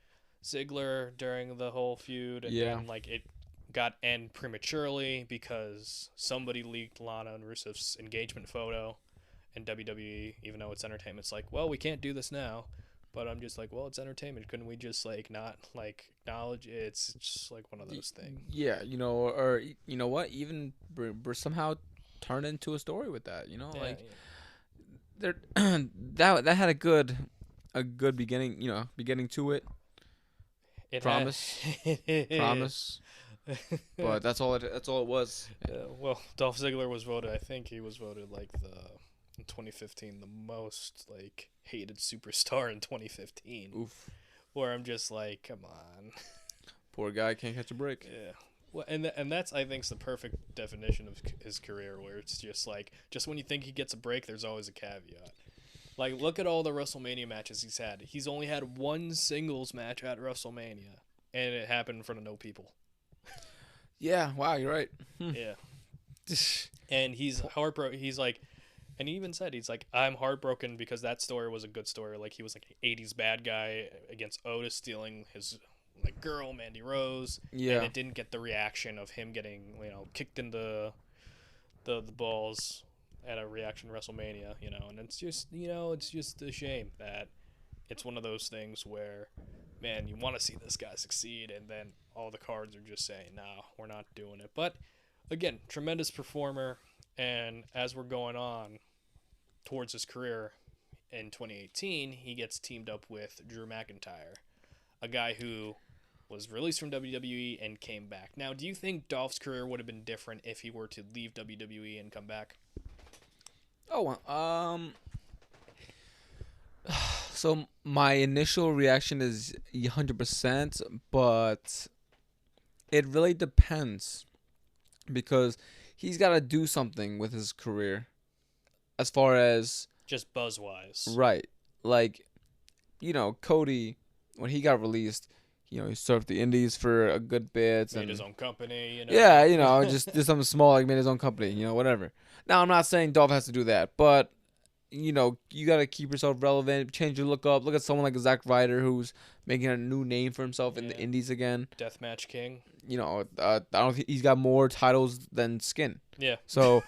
Ziggler during the whole feud, and Yeah. then like it got end prematurely because somebody leaked Lana and Rusev's engagement photo, and WWE, even though it's entertainment, it's like, well, we can't do this now. But I'm just like, well, it's entertainment. Couldn't we just like not like acknowledge it? It's just like one of those things. Yeah, or you know what? Even somehow turn into a story with that. Yeah, There, that had a good beginning. Beginning to it. it Promise, promise. But that's all it was. Well, Dolph Ziggler was voted. I think he was voted like in 2015 the most like hated superstar in 2015. Oof. Where I'm just like, come on. Poor guy can't catch a break. Yeah. Well, and that's I think is the perfect definition of his career, where it's just like just when you think he gets a break, there's always a caveat. Like look at all the WrestleMania matches he's had. He's only had one singles match at WrestleMania, and it happened in front of no people. Yeah. Wow. You're right. Yeah. And he's heartbroken. He's like, and he even said, he's like, I'm heartbroken because that story was a good story. Like he was like an 80s bad guy against Otis stealing his like girl Mandy Rose. Yeah. And it didn't get the reaction of him getting kicked in the balls at a reaction WrestleMania. And it's just it's just a shame that it's one of those things where, man, you want to see this guy succeed, and then all the cards are just saying, no, we're not doing it. But again, tremendous performer, and as we're going on towards his career in 2018, he gets teamed up with Drew McIntyre, a guy who was released from WWE and came back. Now, do you think Dolph's career would have been different if he were to leave WWE and come back? So my initial reaction is 100%, but it really depends because he's got to do something with his career as far as just buzz-wise. Right. Like, Cody, when he got released, he surfed the indies for a good bit. Made his own company, Yeah, just did something small, like made his own company, whatever. Now, I'm not saying Dolph has to do that, but, you got to keep yourself relevant, change your look up. Look at someone like Zack Ryder, who's making a new name for himself in the indies again. Deathmatch King. I don't think he's got more titles than Skin. Yeah. So,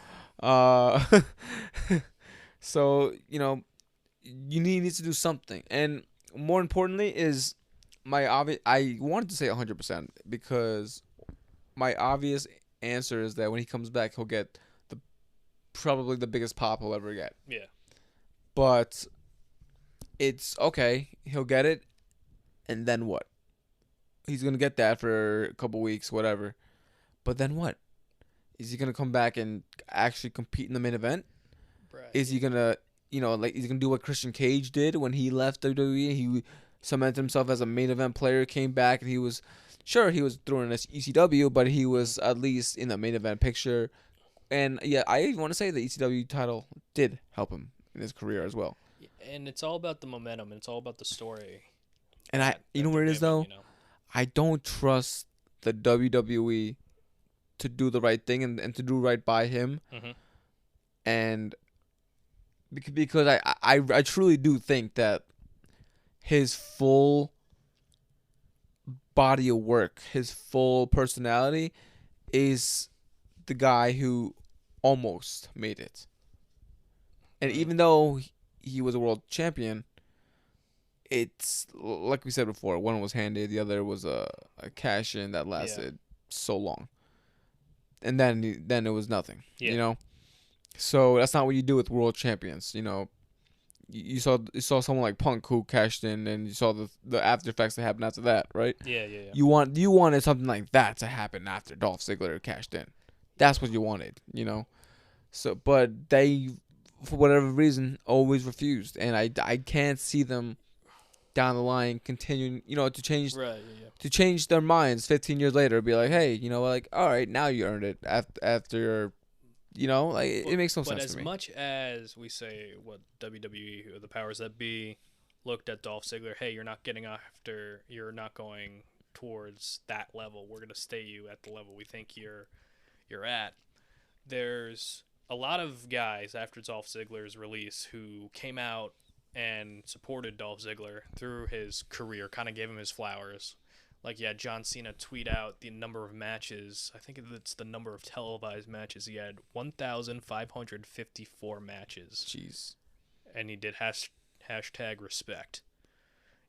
so, you need to do something. And more importantly is I wanted to say 100% because my obvious answer is that when he comes back, he'll get probably the biggest pop he'll ever get. Yeah. But it's okay. He'll get it. And then what? He's going to get that for a couple weeks, whatever. But then what? Is he going to come back and actually compete in the main event? Right. Is he going to, he's going to do what Christian Cage did when he left WWE? He cemented himself as a main event player, came back, and he was throwing an ECW, but he was at least in the main event picture. And yeah, I want to say the ECW title did help him in his career as well. And it's all about the momentum, and it's all about the story. And you know what it is though? I don't trust the WWE to do the right thing and to do right by him. Mm-hmm. And because I truly do think that his full body of work, his full personality is the guy who almost made it. And even though he was a world champion, it's like we said before, one was handed, the other was a cash-in that lasted so long. And then it was nothing, So that's not what you do with world champions, you saw someone like Punk who cashed in, and you saw the after effects that happened after that, right? Yeah, yeah, yeah. You wanted something like that to happen after Dolph Ziggler cashed in. That's what you wanted, you know. So, but they, for whatever reason, always refused, and I can't see them down the line continuing, to change Right, yeah, yeah. to change their minds 15 years later. Be like, hey, like, all right, now you earned it after. Like it makes no But sense as to me. much as we say what WWE or the powers that be looked at Dolph Ziggler, hey, you're not going towards that level. We're gonna stay you at the level we think you're at. There's a lot of guys after Dolph Ziggler's release who came out and supported Dolph Ziggler through his career, kind of gave him his flowers. Like, yeah, John Cena tweet out the number of matches. I think it's the number of televised matches. He had 1,554 matches. Jeez. And he did hashtag respect.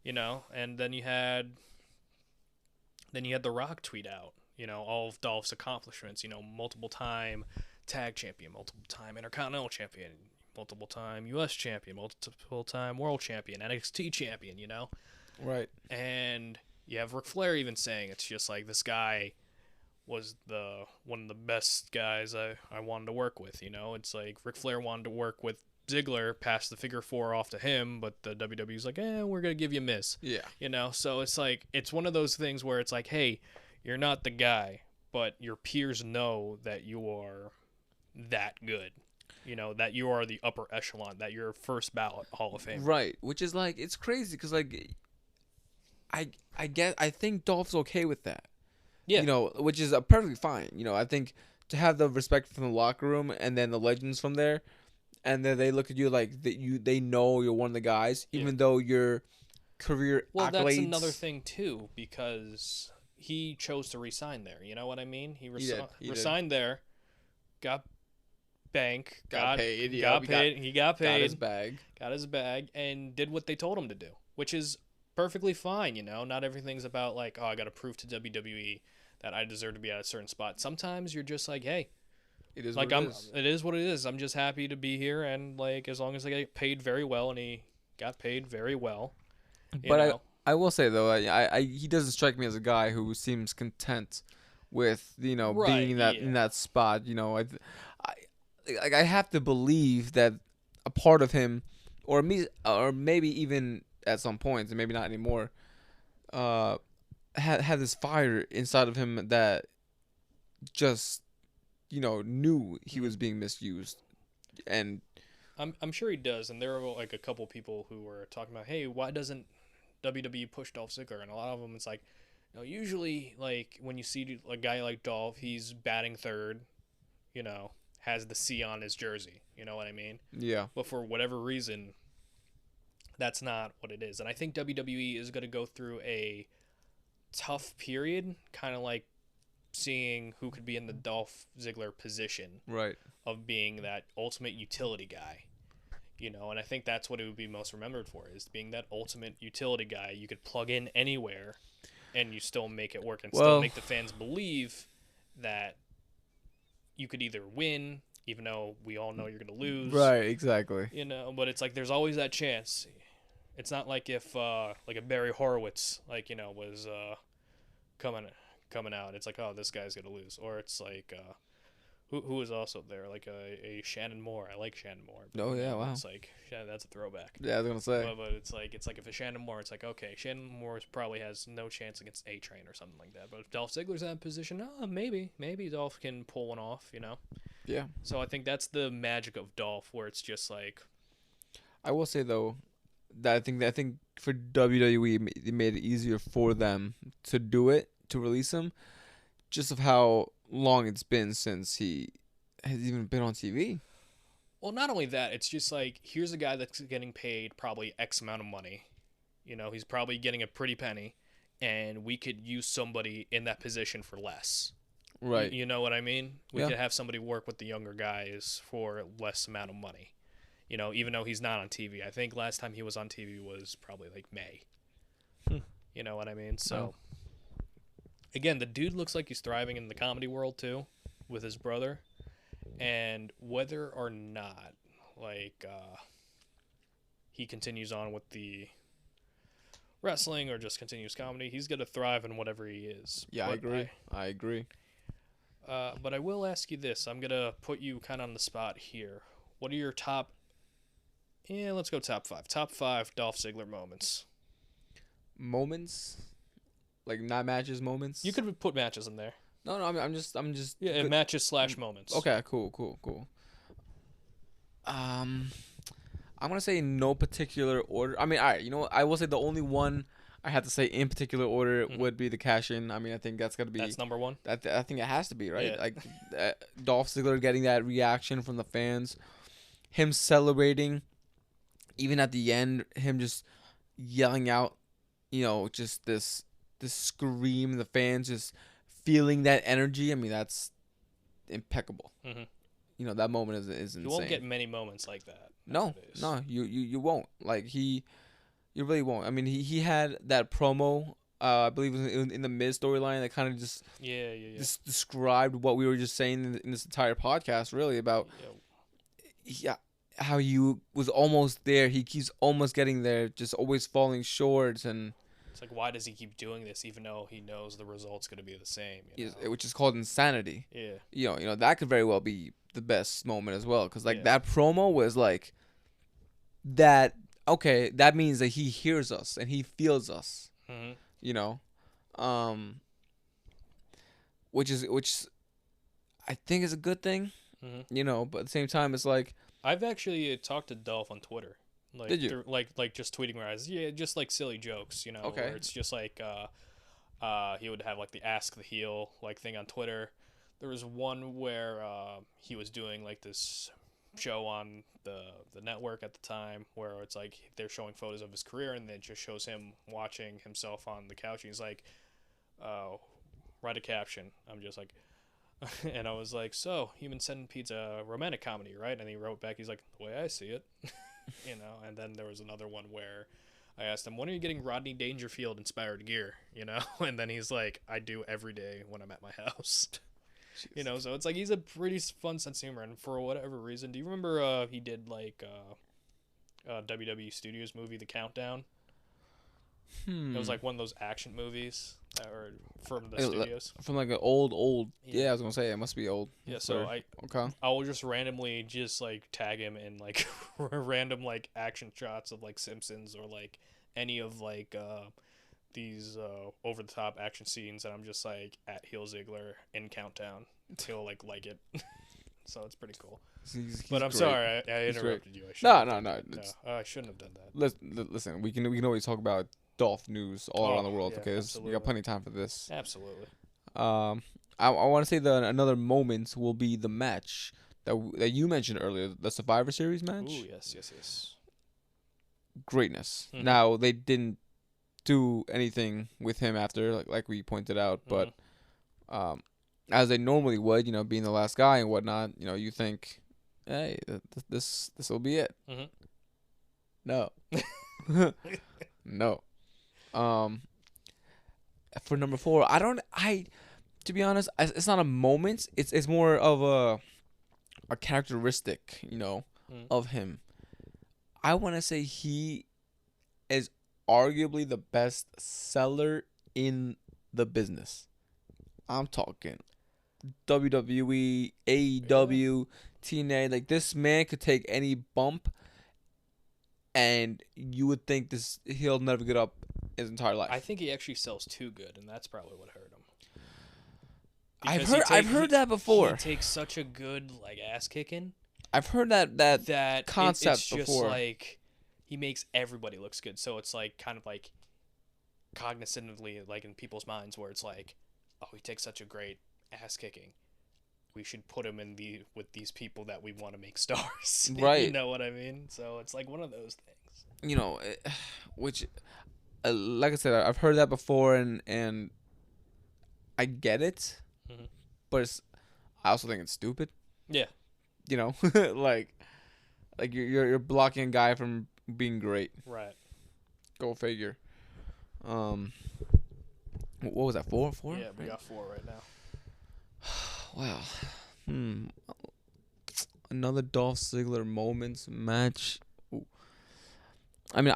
And then you had The Rock tweet out, all of Dolph's accomplishments, multiple time tag champion, multiple time intercontinental champion, multiple time US champion, multiple time world champion, NXT champion, Right. And you have Ric Flair even saying it's just like this guy was one of the best guys I wanted to work with, It's like Ric Flair wanted to work with Ziggler, passed the figure 4 off to him, but the WWE's like, we're going to give you Miz. Yeah. So it's like, it's one of those things where it's like, hey, you're not the guy, but your peers know that you are that good. That you are the upper echelon, that you're first ballot Hall of Fame. Right. Which is like, it's crazy because like, I think Dolph's okay with that. Yeah. Which is perfectly fine. I think to have the respect from the locker room and then the legends from there, and then they look at you like they know you're one of the guys, even though your career Well, accolades. that's another thing too, because he chose to resign there. You know what I mean? He resigned there, got paid. He got paid. Got his bag. Got his bag, and did what they told him to do, which is perfectly fine. Not everything's about like, oh, I got to prove to WWE that I deserve to be at a certain spot. Sometimes you're just like, hey, it is like what it is. It is what it is. I'm just happy to be here, and like as long as I get paid very well, and he got paid very well. But I will say though, he doesn't strike me as a guy who seems content with Right, being in that spot. I have to believe that a part of him, or maybe even at some points, and maybe not anymore, had this fire inside of him that just knew he was being misused, and I'm sure he does. And there are like a couple people who were talking about, hey, why doesn't WWE push Dolph Ziggler? And a lot of them, it's like, usually like when you see a guy like Dolph, he's batting third, has the C on his jersey. You know what I mean? Yeah. But for whatever reason, that's not what it is. And I think WWE is going to go through a tough period, kind of like seeing who could be in the Dolph Ziggler position. Right. Of being that ultimate utility guy. And I think that's what it would be most remembered for, is being that ultimate utility guy. You could plug in anywhere and you still make it work and still make the fans believe that you could either win, even though we all know you're going to lose. Right, exactly. But it's like there's always that chance. It's not like if like a Barry Horowitz was coming out. It's like, oh, this guy's going to lose. Or it's like who is also there, like a Shannon Moore. I like Shannon Moore. Oh yeah, wow. It's like that's a throwback. Yeah, I was gonna say. But it's like if a Shannon Moore, it's like, okay, Shannon Moore probably has no chance against A-Train or something like that. But if Dolph Ziggler's in that position, maybe Dolph can pull one off. Yeah. So I think that's the magic of Dolph, where it's just like. I will say though, that I think for WWE it made it easier for them to do it, to release him, just of how long it's been since he has even been on TV. Well, not only that, it's just like, here's a guy that's getting paid probably X amount of money. He's probably getting a pretty penny, and we could use somebody in that position for less. Right. You know what I mean? We Yeah. could have somebody work with the younger guys for less amount of money. Even though he's not on TV. I think last time he was on TV was probably like May. You know what I mean? So, again, the dude looks like he's thriving in the comedy world too, with his brother. And whether or not, like, he continues on with the wrestling or just continues comedy, he's going to thrive in whatever he is. Yeah, But I agree. But I will ask you this. I'm going to put you kind of on the spot here. What are your top... Yeah, let's go top 5. Top 5 Dolph Ziggler moments. Moments? Like not matches moments? You could put matches in there. No, I'm just Yeah, matches / moments. Okay, cool. I'm gonna say in no particular order. I mean, all right, you know what? I will say the only one I had to say in particular order would be the cash in. I mean, I think that's gonna be Number 1. I think it has to be, right? Yeah. Like Dolph Ziggler getting that reaction from the fans, him celebrating, even at the end, him just yelling out, just this scream, the fans just feeling that energy. I mean, that's impeccable. Mm-hmm. That moment is insane. You won't get many moments like that. No, nowadays. you won't. Like you really won't. I mean, he had that promo. I believe it was in the Miz storyline that kind of just just described what we were just saying in this entire podcast, really about how he was almost there. He keeps almost getting there, just always falling short, and it's like, why does he keep doing this even though he knows the result's going to be the same? Which is called insanity. Yeah. That could very well be the best moment as well, because that promo was like that. Okay, that means that he hears us and he feels us. Mm-hmm. Which I think is a good thing. Mm-hmm. But at the same time, it's like I've actually talked to Dolph on Twitter. Like, did you? Like just tweeting where I was, just like silly jokes, Okay. Where it's just like, he would have like the Ask the Heel like thing on Twitter. There was one where he was doing like this show on the network at the time where it's like they're showing photos of his career and it just shows him watching himself on the couch. And he's like, write a caption. I'm just like, and I was like, so Human Centipede's a romantic comedy, right? And he wrote back, he's like, the way I see it. And then there was another one where I asked him, when are you getting Rodney Dangerfield inspired gear? And then he's like, I do every day when I'm at my house. So it's like he's a pretty fun sense of humor, and for whatever reason, do you remember he did like WWE Studios movie The Countdown? It was like one of those action movies that were from the studios. From like an old. Yeah, I was gonna say it must be old. Yeah, so I will just randomly just like tag him in like random like action shots of like Simpsons or like any of like these over the top action scenes, and I'm just like at Heel Ziggler in Countdown until like it. So it's pretty cool. He's but I'm great. Sorry I interrupted you. No. I shouldn't have done that. Listen, we can always talk about Dolph news all around the world. Yeah, okay, we got plenty of time for this. Absolutely. I want to say that another moment will be the match that you mentioned earlier, the Survivor Series match. Ooh, yes. Greatness. Mm-hmm. Now they didn't do anything with him after, like we pointed out, but as they normally would, being the last guy and whatnot, you think, hey, this will be it. Mm-hmm. No. No. For number 4, to be honest, it's not a moment. It's more of a characteristic, of him. I want to say he is arguably the best seller in the business. I'm talking WWE, AEW, TNA. Like, this man could take any bump, and you would think he'll never get up his entire life. I think he actually sells too good, and that's probably what hurt him. I've heard that before. He takes such a good like ass kicking. I've heard that concept it's just before. Like he makes everybody looks good, so it's like kind of like cognitively like in people's minds where it's like, oh, he takes such a great ass kicking. We should put him with these people that we want to make stars. Right. You know what I mean? So it's like one of those things. Which, like I said, I've heard that before, and I get it, but I also think it's stupid. Yeah. like you're blocking a guy from being great. Right. Go figure. What was that? 4? Yeah, we got 4 right now. Wow. Another Dolph Ziggler moments match. Ooh. I mean,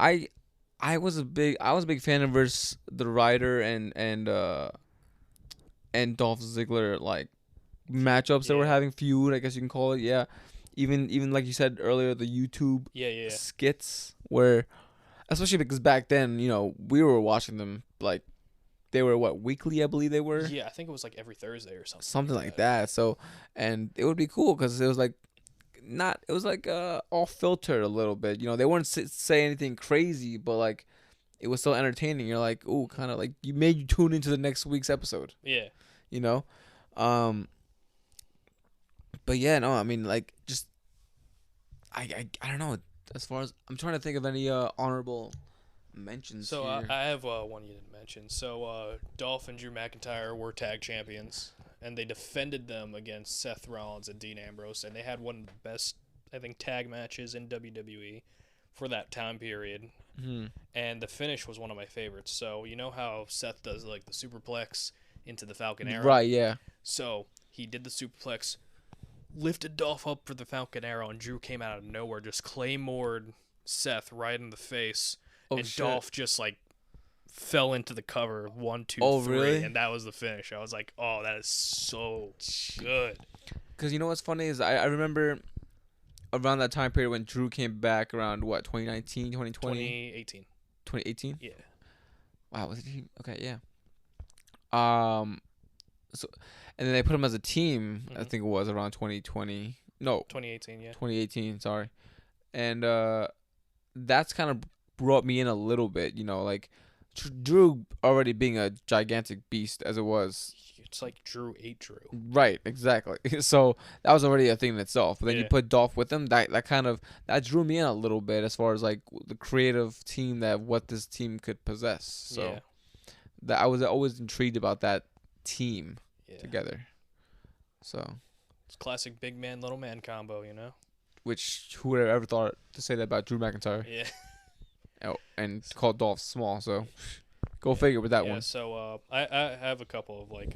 I was a big fan of versus the Ryder and Dolph Ziggler like matchups that were Yeah. having, feud, I guess you can call it. Yeah, even like you said earlier, the YouTube Yeah. skits where, especially because back then, we were watching them like they were what, weekly, I believe they were. Yeah, I think it was like every Thursday or something. Something like that. So, and it would be cool because it was like not, it was like all filtered a little bit. They wouldn't say anything crazy, but like it was so entertaining. You're like, ooh, kind of like you made you tune into the next week's episode. Yeah. You know, um, but yeah, no, I mean, like, just I don't know. As far as I'm trying to think of any honorable mentions So here. I have one you didn't mention. So Dolph and Drew McIntyre were tag champions, and they defended them against Seth Rollins and Dean Ambrose, and they had one of the best, I think, tag matches in WWE for that time period. Hmm. And the finish was one of my favorites. So you know how Seth does like the superplex into the Falcon Arrow? Right. Yeah. So he did the superplex, lifted Dolph up for the Falcon Arrow, and Drew came out of nowhere, just claymored Seth right in the face, Oh, and shit. Dolph just like fell into the cover, 1, 2, 3, really? and that was the finish. I was like, oh, that is so good. Because you know what's funny is I remember around that time period when Drew came back around what, 2019, 2020? 2018. 2018? Yeah. Wow, was it okay, yeah. So and then they put him as a team, I think it was around 2020. No, 2018, yeah. 2018, sorry. And that's kind of brought me in a little bit, like Drew already being a gigantic beast as it was. It's like Drew ate Drew. Right, exactly. So that was already a thing in itself. But then you Yeah. put Dolph with him, that kind of that drew me in a little bit as far as like the creative team, that what this team could possess. So Yeah. that I was always intrigued about that team Yeah. together. So, It's classic big man, little man combo, you know? which who would have ever thought to say that about Drew McIntyre? Yeah. Oh, and called Dolph small. So go figure with that Yeah, one. so I have a couple of like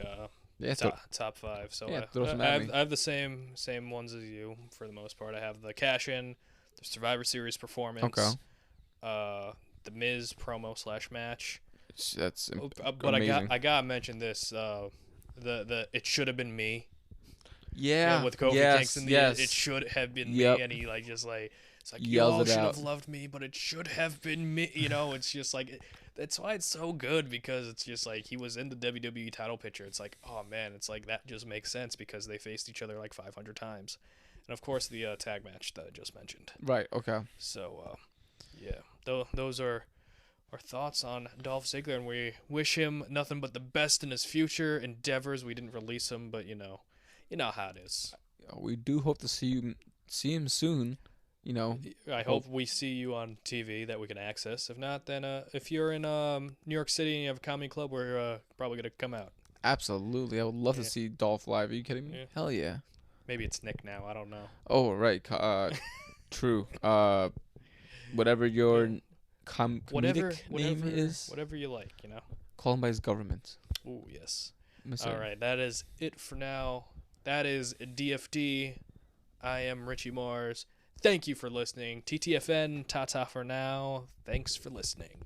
Yeah, top 5. So Yeah, throw some I at have me. I have the same ones as you for the most part. I have the cash in, the Survivor Series performance, Okay. the Miz promo / match. That's But amazing. I gotta mention this. The it should have been me. Yeah, with Kofi yes, Kingston, yes. it should have been Yep. me, and he like just like it's like Yells y'all it should out. have loved me, but it should have been me. It's just like that's why it's so good, because it's just like he was in the WWE title picture. It's like, oh man, it's like that just makes sense because they faced each other like 500 times, and of course the tag match that I just mentioned. Right. Okay. So yeah, those are our thoughts on Dolph Ziggler, and we wish him nothing but the best in his future endeavors. We didn't release him, but you know how it is. We do hope to see him soon. I hope we see you on TV that we can access. If not, then if you're in New York City and you have a comedy club, we're probably gonna come out. Absolutely. I would love to Yeah. see Dolph live. Are you kidding me? Yeah. Hell yeah. Maybe it's Nick now. I don't know. Oh, right. True. Whatever your Whatever comedic name is, whatever you like, you know. call him by his government. Ooh, yes. Mister. All right, that is it for now. That is DFD. I am Richie Mars. Thank you for listening. TTFN, ta-ta for now. Thanks for listening.